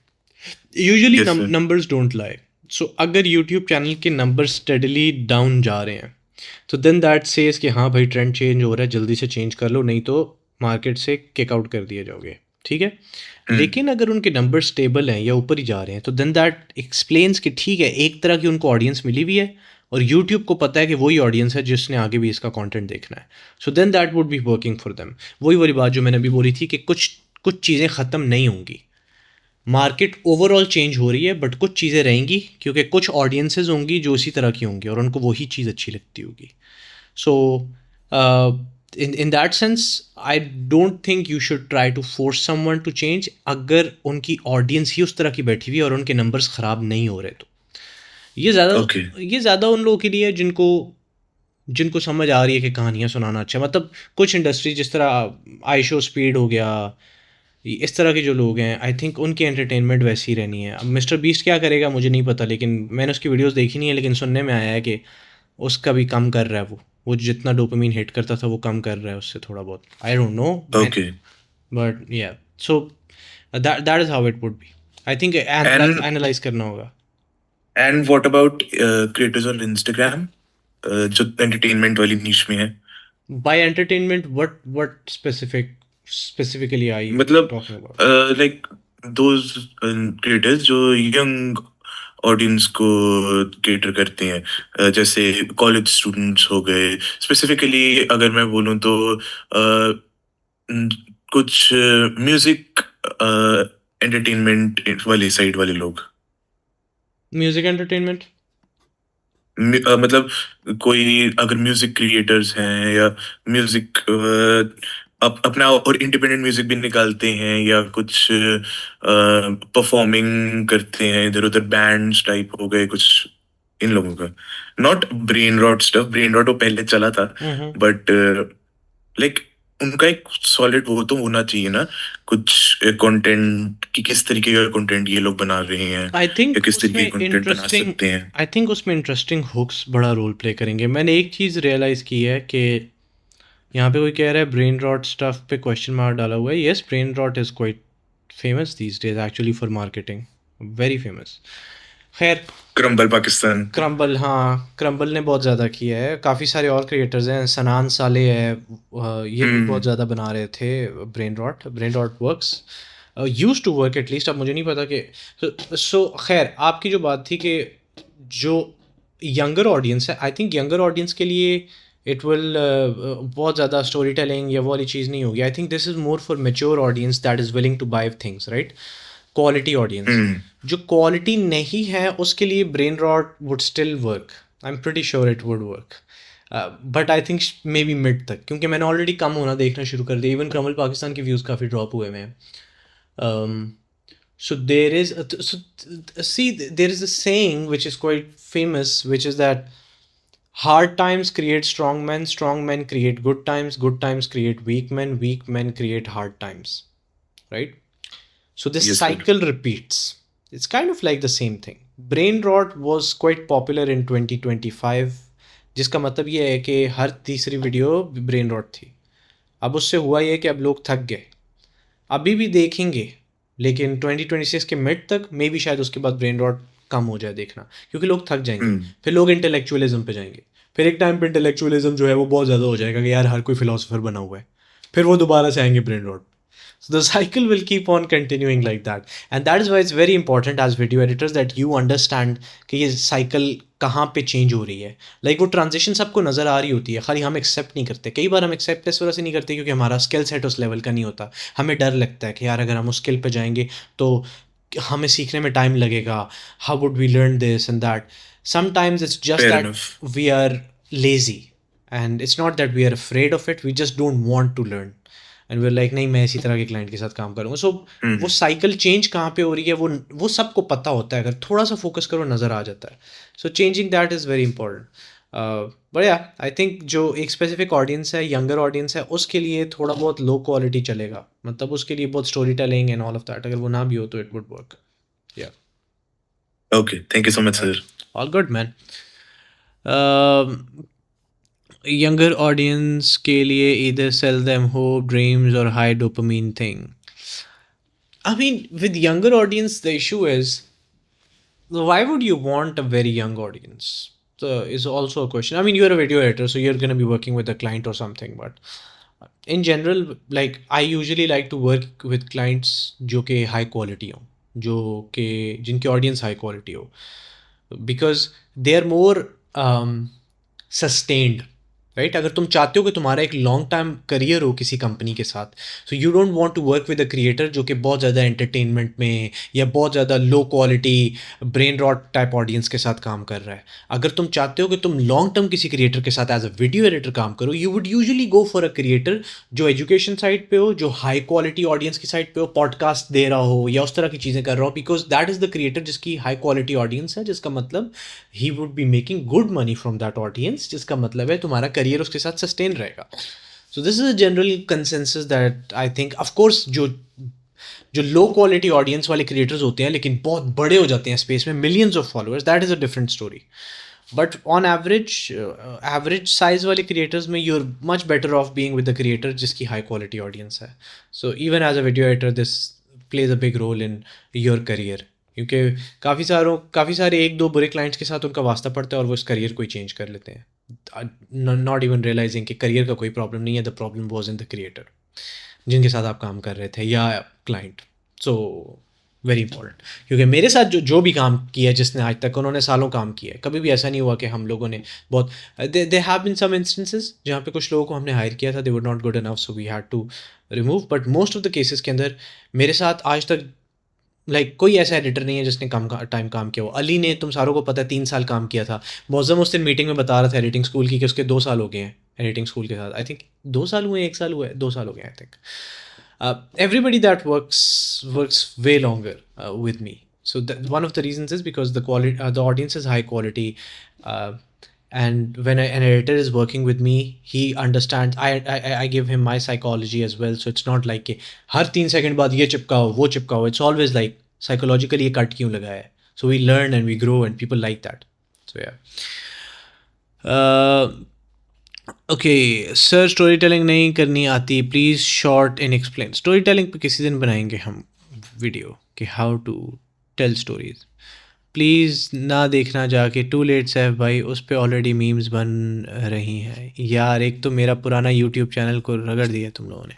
Usually numbers don't lie. So अगर यूट्यूब चैनल के नंबर्स स्टेडली डाउन जा रहे हैं, तो देन दैट सेज कि हाँ भाई ट्रेंड चेंज हो रहा है, जल्दी से चेंज कर लो, नहीं तो मार्केट से किक आउट कर दिए जाओगे, ठीक है? लेकिन अगर उनके नंबर स्टेबल हैं या ऊपर ही जा रहे हैं, तो देन दैट एक्सप्लेन्स कि ठीक है, एक तरह की उनको ऑडियंस मिली हुई है और यूट्यूब को पता है कि वही ऑडियंस है जिसने आगे भी इसका कंटेंट देखना है। So then that would be working for them. वही वाली बात जो मैंने अभी बोली थी कि कुछ चीज़ें ख़त्म नहीं होंगी, मार्केट ओवरऑल चेंज हो रही है, बट कुछ चीज़ें रहेंगी क्योंकि कुछ ऑडियंसेस होंगी जो इसी तरह की होंगी और उनको वही चीज़ अच्छी लगती होगी। सो in that sense I don't think you should try to force someone to change अगर उनकी ऑडियंस ही उस तरह की बैठी हुई है और उनके नंबर्स ख़राब नहीं हो रहे। तो ये ज़्यादा उन लोगों के लिए है जिनको समझ आ रही है कि कहानियाँ सुनाना अच्छा है। मतलब कुछ इंडस्ट्री जिस तरह आई शो स्पीड हो गया, इस तरह के जो लोग हैं, आई थिंक उनकी एंटरटेनमेंट वैसी ही रहनी है। अब मिस्टर बीस्ट क्या करेगा मुझे नहीं पता, लेकिन मैंने उसकी वीडियोस देखी नहीं है, लेकिन सुनने में आया है कि उसका भी कम कर रहा है वो जितना डोपामिन हिट करता था वो कम कर रहा है उससे थोड़ा बहुत। I don't know, but yeah so that is how it would be. I think analyze करना होगा। And what about creators on Instagram जो एंटरटेनमेंट वाली नीश में है? By entertainment what specifically are you मतलब talking about? Like those creators जो young audience को cater करते हैं, जैसे कॉलेज स्टूडेंट्स हो गए। स्पेसिफिकली अगर मैं बोलूँ तो कुछ म्यूजिक एंटरटेनमेंट वाली साइड वाले लोग, म्यूजिक एंटरटेनमेंट। मतलब कोई अगर म्यूजिक क्रिएटर्स हैं या म्यूजिक अपना और इंडिपेंडेंट म्यूजिक भी निकालते हैं या कुछ परफॉर्मिंग करते हैं, इधर उधर बैंड्स टाइप हो गए कुछ, इन लोगों का। Not brain rot stuff, brain rot वो पहले चला था, बट लाइक उनका एक सॉलिड वो तो होना चाहिए ना, कुछ कंटेंट कि किस तरीके का कंटेंट ये लोग बना रहे हैं आई थिंक या किस तरीके उसमें का कंटेंट बना इंटरेस्टिंग सकते हैं। आई थिंक उसमें इंटरेस्टिंग हुक्स बड़ा रोल प्ले करेंगे। मैंने एक चीज़ रियलाइज़ की है कि यहाँ पे कोई कह रहा है ब्रेन रॉट स्टफ पे क्वेश्चन मार्क डाला हुआ है। Yes, brain rot is quite famous these days actually for marketing, very famous. खैर, क्रम्बल पाकिस्तान, क्रम्बल, हाँ क्रम्बल ने बहुत ज़्यादा किया है। काफ़ी सारे और क्रिएटर्स हैं, सनान साले है, ये भी बहुत ज़्यादा बना रहे थे brain rot works, use to work at least. अब मुझे नहीं पता कि सो खैर, आपकी जो बात थी कि जो यंगर ऑडियंस है, आई थिंक यंगर ऑडियंस के लिए इट विल बहुत ज़्यादा स्टोरी टेलिंग या वो वाली चीज़ नहीं होगी। I think this is more for mature audience that is willing to buy things, right. Quality audience, जो क्वालिटी नहीं है उसके लिए brain rot would still work, I am pretty sure it would work, but I think maybe mid तक, क्योंकि मैंने already कम होना देखना शुरू कर दिया। इवन क्रम्बल पाकिस्तान के व्यूज़ काफ़ी ड्रॉप हुए हैं। So there is there is a saying which is quite famous, which is that hard times create strong men create good times create weak men create hard times, right? So this Yes, sir. cycle repeats. It's kind of like the same thing. Brain rot was quite popular in 2025, जिसका मतलब ये है कि हर तीसरी video brain rot थी। अब उससे हुआ ये कि अब लोग थक गए, अभी भी देखेंगे, लेकिन 2026 के मिड तक मे बी शायद उसके बाद ब्रेन रॉट कम हो जाए देखना, क्योंकि लोग थक जाएंगे। फिर लोग इंटेलेक्चुअलिज्म पे जाएंगे, फिर एक टाइम पे इंटेलेक्चुअलिज्म जो है वो बहुत ज़्यादा हो जाएगा कि यार हर कोई फिलोसोफर बना हुआ है, फिर वो दोबारा से आएंगे brain rot. So the cycle will keep on continuing like that, and that is why it's very important as video editors that you understand कि ये cycle कहाँ पे change हो रही है। Like वो transition सबको नज़र आ रही होती है, खाली हम accept नहीं करते। कई बार हम accept इस वजह से नहीं करते क्योंकि हमारा skill set उस level का नहीं होता। हमें डर लगता है कि यार अगर हम उस skill पे जाएंगे तो हमें सीखने में time लगेगा, how would we learn this and that. Sometimes it's just Fair that enough. we are lazy, and it's not that we are afraid of it, we just don't want to learn. And we like नहीं, मैं इसी तरह के client के साथ काम करूँगा। सो वो साइकिल चेंज कहाँ पे हो रही है वो सबको पता होता है, अगर थोड़ा सा फोकस करो नज़र आ जाता है। So changing that is very important. But yeah I think जो एक स्पेसिफिक ऑडियंस है, यंगर ऑडियंस है, उसके लिए थोड़ा बहुत लो क्वालिटी चलेगा, मतलब उसके लिए बहुत story telling and all of that अगर वो ना भी हो तो इट वुड वर्क। या okay, thank you so much sir. All good man. Younger audience के लिए either sell them hope, dreams or high dopamine thing. I mean, with younger audience, the issue is, why would you want a very young audience? Is also a question. I mean, you're a video editor, so you're going to be working with a client or something, but in general, like I usually like to work with clients जो के high quality हो, जो के जिनकी audience high quality हो, because they are more sustained, right. अगर तुम चाहते हो कि तुम्हारा एक लॉन्ग टाइम करियर हो किसी कंपनी के साथ, so you don't want to work with a creator जो कि बहुत ज़्यादा एंटरटेनमेंट में या बहुत ज़्यादा low quality brain rot type audience के साथ काम कर रहा है। अगर तुम चाहते हो कि तुम लॉन्ग टर्म किसी क्रिएटर के साथ एज अ वीडियो एडिटर काम करो, you would usually go for a creator जो एजुकेशन साइड पे हो, जो हाई क्वालिटी ऑडियंस की साइड पे हो, पॉडकास्ट दे रहा हो या उस तरह की चीज़ें कर रहा हो, because that is the creator जिसकी हाई क्वालिटी ऑडियंस है, जिसका मतलब he would be making good money from that audience, जिसका मतलब है तुम्हारा करियर उसके साथ सस्टेन रहेगा। सो this is a general consensus that I think, of course जो लो क्वालिटी ऑडियंस वाले क्रिएटर्स होते हैं लेकिन बहुत बड़े हो जाते हैं स्पेस में, millions of followers, that is a different story. But on average size वाले क्रिएटर्स में you are much better off being with the creator जिसकी हाई क्वालिटी ऑडियंस है। So even as a video editor this plays a big role in your career, क्योंकि काफ़ी सारे एक दो बुरे क्लाइंट्स के साथ उनका वास्ता पड़ता है और वो इस करियर को ही चेंज कर लेते हैं, नॉट इवन रियलाइजिंग कि करियर का कोई प्रॉब्लम नहीं है, the problem was in the creator जिनके साथ आप काम कर रहे थे या क्लाइंट। सो वेरी इंपॉर्टेंट, क्योंकि मेरे साथ जो भी काम किया है जिसने आज तक, उन्होंने सालों काम किया है, कभी भी ऐसा नहीं हुआ कि हम लोगों ने बहुत, there have been some instances जहाँ पे कुछ लोगों को हमने हायर किया था, they were not good enough, so we had to remove, but most of the cases के अंदर मेरे साथ आज तक कोई ऐसा एडिटर नहीं है जिसने कम टाइम काम किया हो। अली ने, तुम सारों को पता है, 3 साल काम किया था। मौज़म उस दिन मीटिंग में बता रहा था एडिटिंग स्कूल की कि उसके 2 साल हो गए हैं एडिटिंग स्कूल के साथ। आई थिंक 2 साल हुए, 1 साल हुआ है, 2 साल हो गए I think. Everybody that works way longer with me. So one of the reasons is because the quality, the audience is high quality, and when an editor is working with me, he understands. I give him my psychology as well. So it's not like कि हर 3 second बाद ये चिपकाओ वो चिपकाओ. It's always like psychologically ये cut क्यों लगा है. So we learn and we grow and people like that. So yeah. Okay sir, story telling नहीं करनी आती, please short and explain. Story telling पे किसी दिन बनाएंगे हम वीडियो कि how to tell stories. Please ना देखना जाके, टू लेट सैफ भाई, उस पे ऑलरेडी मीम्स बन रही हैं यार। एक तो मेरा पुराना यूट्यूब चैनल को रगड़ दिया तुम लोगों ने।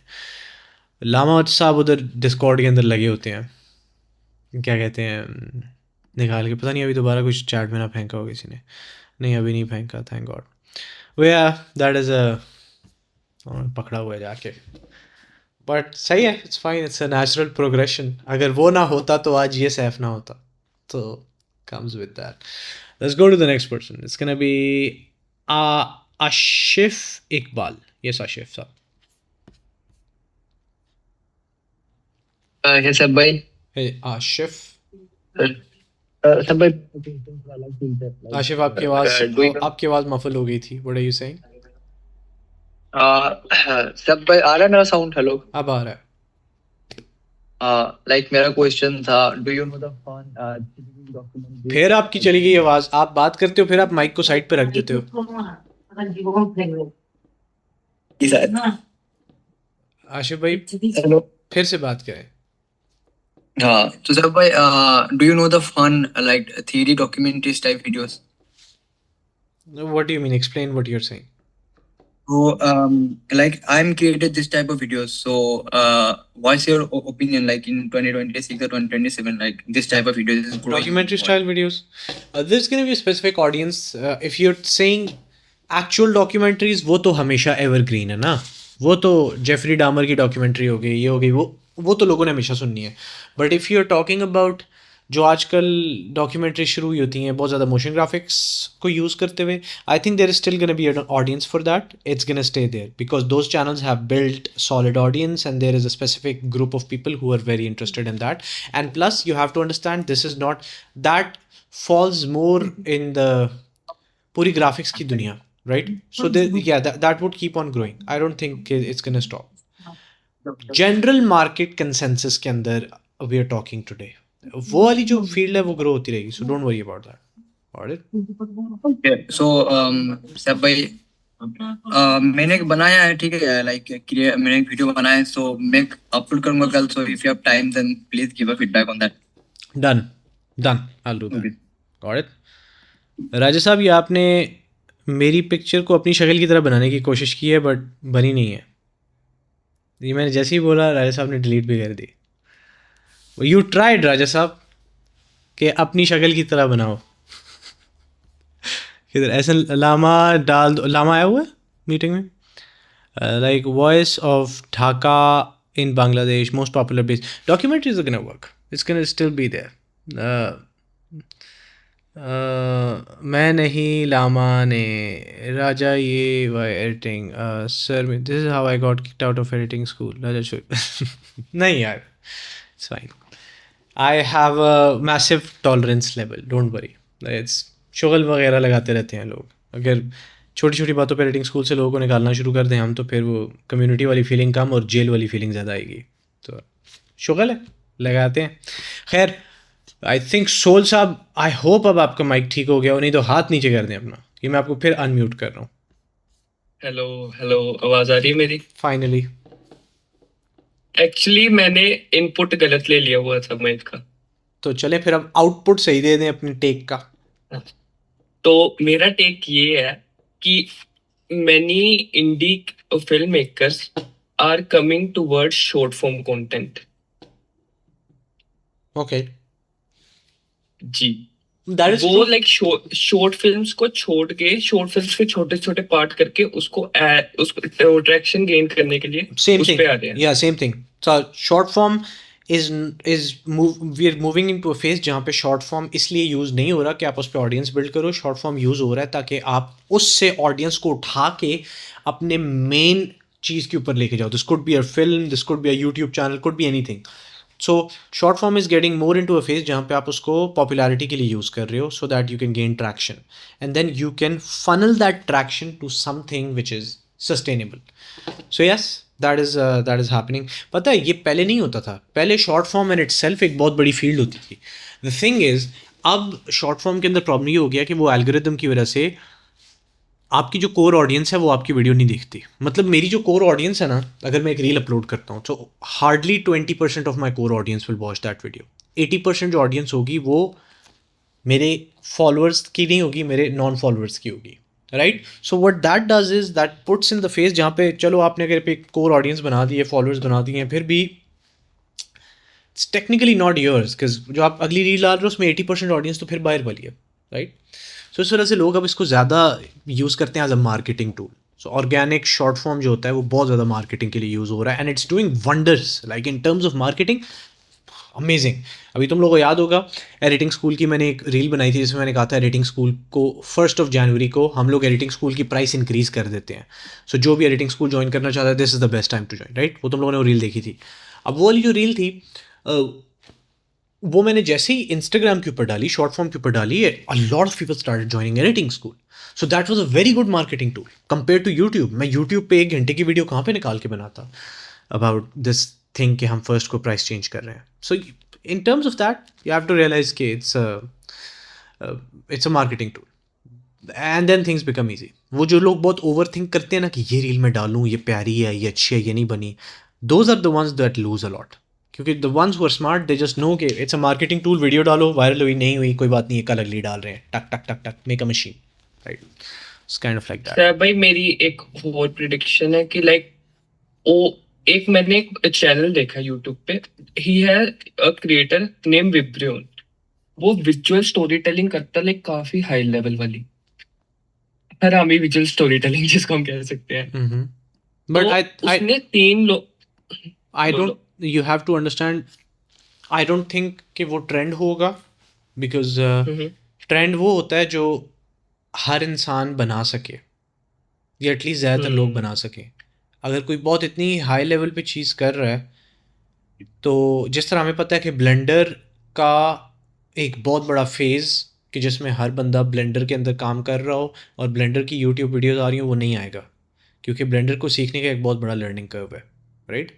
लामा साहब उधर डिस्कॉर्ड के अंदर लगे होते हैं, क्या कहते हैं, निकाल के, पता नहीं अभी दोबारा कुछ चैट में ना फेंका हो किसी ने। नहीं अभी नहीं फेंका, थैंक गॉड। दैट इज़ पकड़ा हुआ है जाके, बट सही है, it's fine, it's a natural progression. अगर वो ना होता तो आज ये सैफ ना होता, तो comes with that. Let's go to the next person. It's gonna be Ashif Iqbal. Yes Ashif sahab. है सब भाई। Hey, आशिफ। सब भाई आशिफ आपकी आवाज़ मफल हो गई थी। What are you saying? सब भाई आ रहा है मेरा साउंड? हेलो, अब आ रहा है। लाइक मेरा क्वेश्चन था, do you know the fun फिर आपकी चली गई आवाज़। आप बात करते हो फिर आप माइक को साइड पे रख देते हो। आशिफ भाई फिर से बात करें। हाँ, तो सब भाई, do you know the fun like theory documentaries type videos? What do you mean? Explain what you're saying. So, like I'm created this type of videos. So, what's your opinion? Like in 2026 or 2027, like this type of videos is growing. Documentary style videos. There's going to be a specific audience. If you're saying actual documentaries, वो तो हमेशा evergreen है ना। वो तो Jeffrey डामर की documentary हो गई, ये हो गई, वो तो लोगों ने हमेशा सुननी है। But if you are talking about जो आजकल डॉक्यूमेंट्री शुरू हुई होती हैं बहुत ज़्यादा मोशन ग्राफिक्स को यूज़ करते हुए, I think there is still gonna be an audience for that. It's gonna stay there because those channels have built solid audience and there is a specific group of people who are very interested in that. And plus you have to understand this is not that falls more in the पूरी graphics की दुनिया, right? So that would keep on growing. I don't think it's gonna stop. General market consensus के अंदर we are talking today, वो वाली जो field है वो ग्रो होती रहेगी। So don't worry about that. Okay, so सब भाई, मैंने एक बनाया है, ठीक है, लाइक मैंने एक वीडियो बनाया है, सो मैं अपलोड करूंगा कल। So if you have time then please give a feedback on that. Done, I will do that. Got it. Raja sahab, ये आपने मेरी पिक्चर को अपनी शक्ल की तरह बनाने की कोशिश की है बट बनी नहीं है। ये मैंने जैसे ही बोला राजा साहब ने डिलीट भी कर दी। यू ट्राइड राजा साहब कि अपनी शक्ल की तरह बनाओ। किधर ऐसा लामा डाल दो। लामा आया हुआ है मीटिंग में। Like voice of Dhaka in Bangladesh most popular base documentaries are gonna work, it's gonna still be there. मैं नहीं, लामा ने। राजा ये why editing sir, this is how I got kicked out of editing school. Raja नहीं यार, it's fine. I have a massive tolerance level, don't worry. It's शुगल वगैरह लगाते रहते हैं लोग। अगर छोटी छोटी बातों पर एडिटिंग स्कूल से लोगों को निकालना शुरू कर दें हम, तो फिर वो कम्युनिटी वाली फीलिंग कम और जेल वाली फीलिंग ज़्यादा आएगी। तो शुगल है, लगाते हैं। खैर, आई थिंक सोल साहब, आई होप अब आपका माइक ठीक हो गया हो, नहीं तो हाथ नीचे कर दें अपना। ये मैं आपको फिर अनम्यूट कर रहा हूँ। हेलो, आवाज़ आ रही है मेरी? फाइनली। एक्चुअली मैंने इनपुट गलत ले लिया हुआ था माइक का। तो चले फिर अब आउटपुट सही दे दें अपने टेक का। तो मेरा टेक ये है कि many indie filmmakers are coming towards short form content. Okay, जी। दैट इज वो ट्रू। लाइक शॉर्ट फिल्म्स को छोड़ के, शॉर्ट फिल्म्स के छोटे छोटे पार्ट करके उसको ट्रैक्शन गेन करने के लिए Same उस thing. पे आ रहे हैं। Yeah, same thing. So short form we are moving into a phase जहाँ पे short form इसलिए यूज़ नहीं हो रहा कि आप उस पर ऑडियंस बिल्ड करो. शॉर्ट फॉर्म यूज़ हो रहा है ताकि आप उससे ऑडियंस को उठा के अपने मेन चीज़ के ऊपर लेके जाओ. This could be a film, this could be a YouTube channel, could be anything. So short form is getting more into a phase जहाँ पे आप उसको पॉपुलैरिटी के लिए यूज़ कर रहे हो, so that you can gain traction and then you can funnel that traction to something which is sustainable. So yes, that is happening. पता है ये पहले नहीं होता था. पहले शॉर्ट फॉर्म इन इटसेल्फ एक बहुत बड़ी फील्ड होती थी. द थिंग इज़ अब शॉर्ट फॉर्म के अंदर प्रॉब्लम ये हो गया कि वो एल्गोरिदम की वजह से आपकी जो कोर ऑडियंस है वो आपकी वीडियो नहीं देखती. मतलब मेरी जो कोर ऑडियंस है ना, अगर मैं एक रील अपलोड करता हूँ तो hardly 20% of my core audience will watch that video. 80% जो ऑडियंस होगी वो मेरे फॉलोअर्स की नहीं होगी, मेरे नॉन फॉलोअर्स की होगी. Right. So what that does is that puts in the face जहाँ पे चलो आपने अगर पे कोर ऑडियंस बना दी है, फॉलोअर्स बना दिए हैं, फिर भी it's technically not yours, because जो आप अगली रील डाल रहे हो उसमें 80% ऑडियंस तो फिर बाहर वाली है. राइट. सो इस वजह से लोग अब इसको ज़्यादा यूज़ करते हैं as a marketing tool. So organic short form जो होता है वो बहुत ज़्यादा मार्केटिंग के लिए यूज़ हो रहा है and it's doing wonders like in terms of marketing. Amazing. अभी तुम लोगों को याद होगा एडिटिंग स्कूल की मैंने एक रील बनाई थी जिसमें मैंने कहा था एडिटिंग स्कूल को 1 जनवरी को हम लोग एडिटिंग स्कूल की प्राइस इंक्रीज़ कर देते हैं. सो जो भी एडिटिंग स्कूल ज्वाइन करना चाहता है this is the best time to join. Right. वो तुम लोगों ने वो रील देखी थी. अब वो वाली जो रील थी वो मैंने जैसे ही इंस्टाग्राम के ऊपर डाली, शॉर्ट फॉर्म के ऊपर डाली, a lot of people started joining editing school. So that was a very good marketing tool compare to YouTube. मैं यूट्यूब पे 1 घंटे की वीडियो कहाँ पे निकाल के बनाता अबाउट दिस थिंग कि हम फर्स्ट को प्राइस चेंज कर रहे हैं. So in terms of that you have to realise कि it's a marketing tool and then things become easy. वो जो लोग बहुत ओवर थिंक करते हैं ना कि ये रील मैं डालूँ, ये प्यारी है, ये अच्छी है, ये नहीं बनी, those are the ones that lose a lot. क्योंकि the ones who are smart they just know कि it's a marketing tool. Video डालो, वायरल हुई नहीं हुई कोई बात नहीं है, कल अगली डाल रहे हैं, टक टक टक टक, make a machine. Right. It's kind of like that. Sir भाई मेरी एक और प्रिडिक्शन है कि लाइक ओ एक मैंने एक चैनल देखा यूट्यूब पे, ही है अ क्रिएटर नेम विब्रियन. वो विजुअल स्टोरी टेलिंग करता है लाइक काफी हाई लेवल वाली, हरामी विजुअल स्टोरी टेलिंग जिसको हम कह सकते हैं. बट तो उसने 3 लोग आई बोलो. Don't, you have to understand, I don't think कि वो ट्रेंड होगा. बिकॉज ट्रेंड वो होता है जो हर इंसान बना सके या एटलीस्ट ज़्यादातर लोग बना सकें. अगर कोई बहुत इतनी हाई लेवल पे चीज़ कर रहा है, तो जिस तरह हमें पता है कि ब्लेंडर का एक बहुत बड़ा फेज़ कि जिसमें हर बंदा ब्लेंडर के अंदर काम कर रहा हो और ब्लेंडर की यूट्यूब वीडियोस आ रही हो, वो नहीं आएगा क्योंकि ब्लेंडर को सीखने का एक बहुत बड़ा लर्निंग कर्व है. राइट.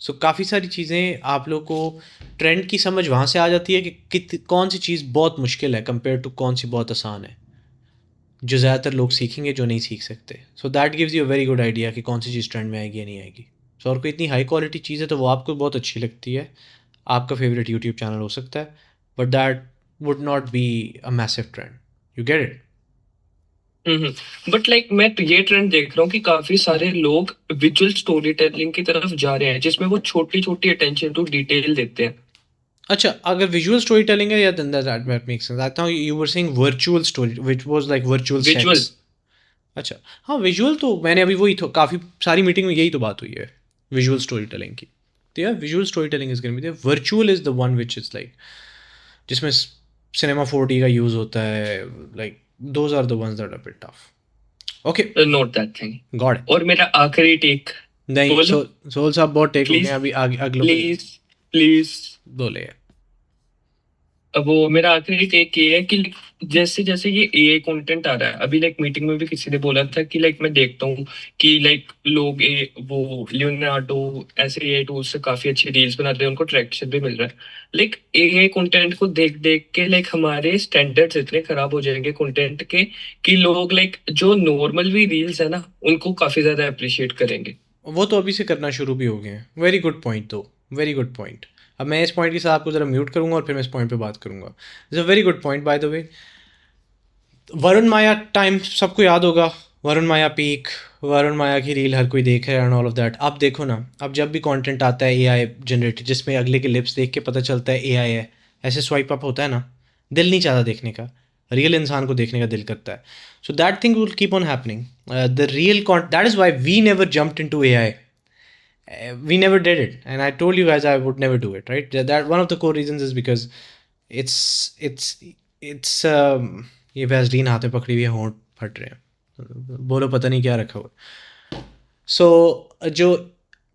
सो काफ़ी सारी चीज़ें आप लोग को ट्रेंड की समझ वहाँ से आ जाती है कि कौन सी चीज़ बहुत मुश्किल है कंपेयर टू कौन सी बहुत आसान है, जो ज़्यादातर लोग सीखेंगे जो नहीं सीख सकते. So that gives you a very good idea कि कौन सी चीज़ ट्रेंड में आएगी या नहीं आएगी. सो और कोई इतनी हाई क्वालिटी चीज़ है तो वो आपको बहुत अच्छी लगती है, आपका फेवरेट यूट्यूब चैनल हो सकता है, but that would not be a massive trend. You get it. But like मैं तो ये ट्रेंड देख रहा हूँ कि काफी सारे लोग विजुअल स्टोरी टेलिंग की तरफ जा रहे हैं जिसमें वो छोटी छोटी अटेंशन टू डिटेल देते हैं. अच्छा, अगर विजुअल स्टोरी टेलिंग है या then that makes sense. I thought you were saying virtual story which was like virtual visual. sex. अच्छा, हाँ विजुअल तो मैंने अभी वही तो काफ़ी सारी मीटिंग में यही तो बात हुई है विजुअल स्टोरी टेलिंग की. तो यार visual story telling is going to be there. Virtual is the one which is like जिसमें सिनेमा 4D का यूज़ होता है. Like those are the ones that are bit tough. Okay, note that thing. Got. और मेरा आखिरी take नहीं, बोलो soul साहब बहुत टेक हो प्लीज गए अभी. आगे अगले प्लीज प्लीज. बोले. वो मेरा आखिरी टेक ये है कि जैसे जैसे ये एआई कंटेंट आ रहा है, अभी लाइक मीटिंग में भी किसी ने बोला था कि लाइक मैं देखता हूँ कि लाइक लोग वो लियोनार्डो ऐसे एआई टूल से काफी अच्छी रील्स बनाते हैं, उनको ट्रैक्शन भी मिल रहा है. लाइक एआई कंटेंट को देख देख के लाइक हमारे स्टैंडर्ड्स इतने खराब हो जाएंगे कंटेंट के कि लोग लाइक जो नॉर्मल भी रील्स है ना उनको काफी ज्यादा अप्रिशिएट करेंगे. वो तो अभी से करना शुरू भी हो गए हैं. वेरी गुड पॉइंट दो, वेरी गुड पॉइंट. अब मैं इस पॉइंट के साथ आपको ज़रा म्यूट करूंगा और फिर मैं इस पॉइंट पे बात करूंगा. It's a very good point by the way. Varun Maya time सबको याद होगा. वरुण माया पीक वरुण माया की रील हर कोई देख रहा है एंड ऑल ऑफ दैट. अब देखो ना, अब जब भी कंटेंट आता है एआई जनरेटेड जिसमें अगले के लिप्स देख के पता चलता है एआई है, ऐसे स्वाइप अप होता है ना, दिल नहीं चाहता देखने का, रियल इंसान को देखने का दिल करता है. So that thing will keep on happening. The real that is why we never jumped into AI. We never did it, and I told you guys I would never do it, right? That one of the core reasons is because it's ये Vaseline हाथ में पकड़ी हुई है, होंठ फट रहे हैं, बोलो पता नहीं क्या रखा हुआ. सो जो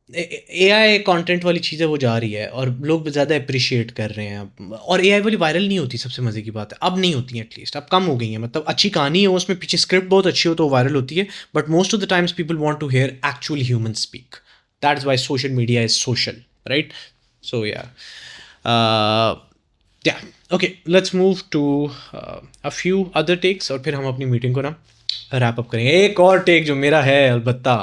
AI कंटेंट वाली चीज़ें वो जा रही है और लोग ज़्यादा अप्रिशिएट कर रहे हैं अब. और AI वाली वायरल नहीं होती, सबसे मज़े की बात है, अब नहीं होती हैं, एटलीस्ट अब कम हो गई हैं. मतलब अच्छी कहानी हो, उसमें पीछे स्क्रिप्ट बहुत अच्छी हो तो वायरल होती है, but most of the times people want to hear actual human speak. That's why social media is social, right? So yeah. Okay, let's move to a few other takes और फिर हम अपनी मीटिंग को ना wrap up करेंगे. एक और take जो मेरा है अलबत्ता,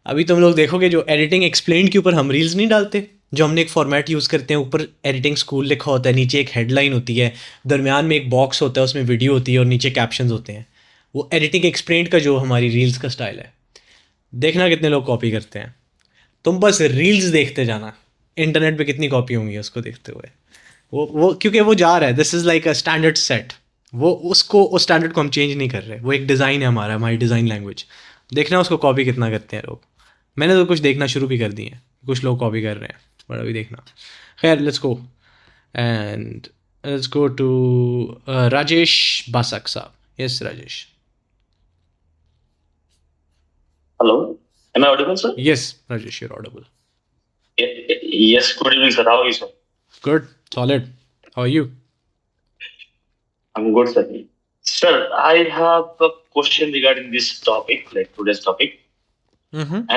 अभी तुम लोग देखोगे जो एडिटिंग एक्सप्लेन के ऊपर हम रील्स नहीं डालते, जो हमने एक फॉर्मेट यूज़ करते हैं, ऊपर एडिटिंग स्कूल लिखा होता है, नीचे एक हेडलाइन होती है, दरमियान में एक बॉक्स होता है, उसमें वीडियो होती है और नीचे कैप्शंस होते हैं. वो एडिटिंग एक्सप्लेन का जो हमारी रील्स का स्टाइल है, देखना कितने लोग कॉपी करते हैं. तुम बस रील्स देखते जाना, इंटरनेट पे कितनी कॉपी होंगी उसको देखते हुए. वो क्योंकि वो जा रहा है, this is like a standard set. वो उसको उस स्टैंडर्ड को हम चेंज नहीं कर रहे, वो एक डिज़ाइन है हमारी डिज़ाइन लैंग्वेज. देखना उसको कॉपी कितना करते हैं लोग. मैंने तो कुछ देखना शुरू भी कर दिए हैं, कुछ लोग कॉपी कर रहे हैं, बड़ा भी देखना. खैर, let's go and let's go to Rajesh Basak sahab. Yes Rajesh. Hello, am I audible, sir? Yes, Rajesh, you're audible. Yes, good evening, sir. How are you, sir? Good, solid. How are you? I'm good, sir. Sir, I have a question regarding this topic, like today's topic.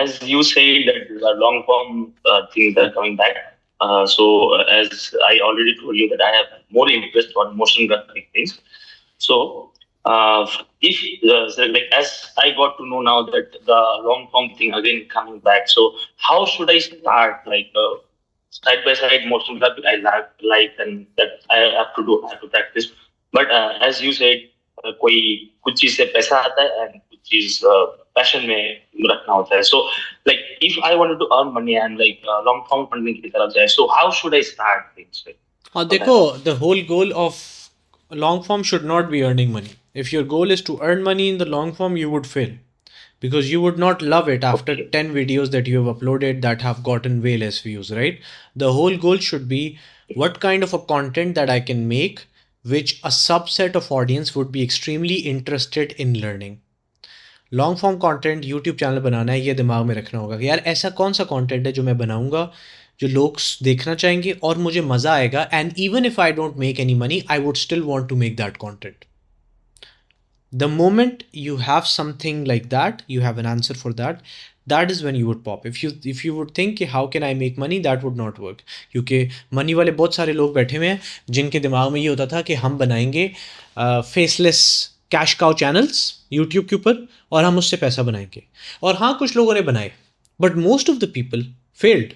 As you say that the long form things are coming back. As I already told you that I have more interest on motion graphic things. So, as I got to know now that the long form thing again coming back, so how should I start, like side by side motion graphic I like and that I have to practice, but as you said कोई कुछ चीज से पैसा आता है and कुछ चीज passion में रखना होता है. So like if I wanted to earn money and like long form funding की तरफ जाए, so how should I start things? देखो, the whole goal of long form should not be earning money. If your goal is to earn money in the long form, you would fail, because you would not love it after 10 videos that you have uploaded that have gotten way less views, right? The whole goal should be what kind of a content that I can make which a subset of audience would be extremely interested in learning. Long form content YouTube channel बनाना है, ये दिमाग में रखना होगा कि यार ऐसा कौन सा कंटेंट है जो मैं बनाऊंगा जो लोग देखना चाहेंगे और मुझे मज़ा आएगा, and even if I don't make any money I would still want to make that content. The moment you have something like that, you have an answer for that, that is when you would pop. If you would think कि how can I make money, that would not work, क्योंकि money वाले बहुत सारे लोग बैठे हुए हैं जिनके दिमाग में ये होता था कि हम बनाएंगे faceless cash cow channels YouTube के ऊपर और हम उससे पैसा बनाएंगे. और हाँ, कुछ लोगों ने बनाए, but most of the people failed.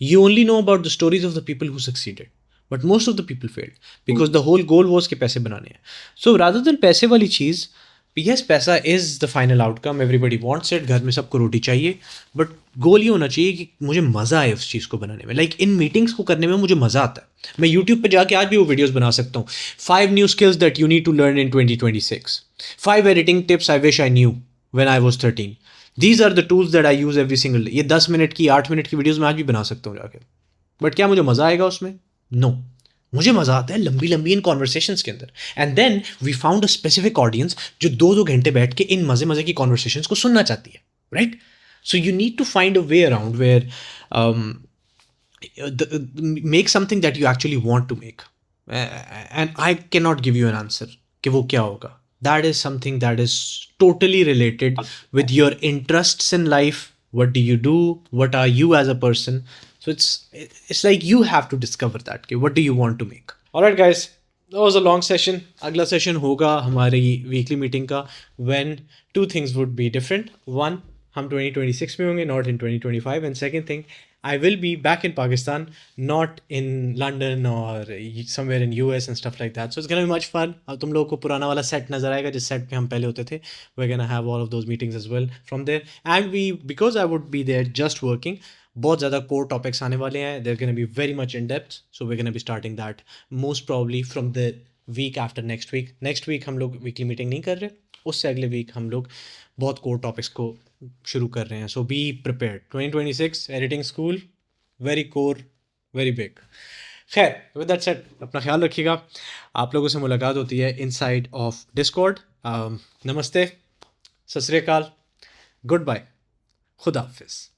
You only know about the stories of the people who succeeded, but most of the people failed because the whole goal was कि पैसे बनाने हैं. So rather than पैसे वाली चीज़, yes, पैसा is the final outcome, everybody wants it, घर में सबको रोटी चाहिए, but गोल ये होना चाहिए कि मुझे मज़ा आए उस चीज़ को बनाने में. Like इन मीटिंग्स को करने में मुझे मज़ा आता है. मैं YouTube पे जाके आज भी वो वीडियोस बना सकता हूँ. 5 new skills that you need to learn in 2026. 5 editing tips I wish I knew when I was 13. These are the tools that I use every single day. ये 10 मिनट की 8 मिनट की वीडियोस मैं आज भी बना सकता हूँ जाके. बट क्या मुझे मज़ा आएगा उसमें? नो. मुझे मज़ा आता है लंबी लंबी इन कॉन्वर्सेशंस के अंदर. And then we found a specific audience जो 2-2 घंटे बैठ के इन मज़े की कॉन्वर्सेशंस को सुनना चाहती है, right? So you need to find a way around where make something that you actually want to make. And I can not give you an answer कि वो क्या होगा. That is something that is totally related with your interests in life. What do you do? What are you as a person? So it's like you have to discover that. Okay, what do you want to make? All right, guys. That was a long session. अगला session होगा हमारी weekly meeting का, when 2 things would be different. One, हम 2026 में होंगे, not in 2025. And second thing, I will be back in Pakistan, not in London or somewhere in US and stuff like that. So it's gonna be much fun. अब तुम लोगों को पुराना वाला set नज़र आएगा जिस set पे हम पहले होते थे. We're gonna have all of those meetings as well from there. And because I would be there just working, बहुत ज़्यादा core topics आने वाले हैं. They're gonna be very much in depth. So we're gonna be starting that most probably from the week after next week. Next week हम लोग weekly meeting नहीं कर रहे. उससे अगले week हम लोग बहुत core topics को शुरू कर रहे हैं. So be prepared. 2026 editing school, very core, very big. खैर, with that said, अपना ख्याल रखिएगा. आप लोगों से मुलाकात होती है inside of Discord. नमस्ते, सत श्री अकाल, गुड बाय, खुदा हाफिज़.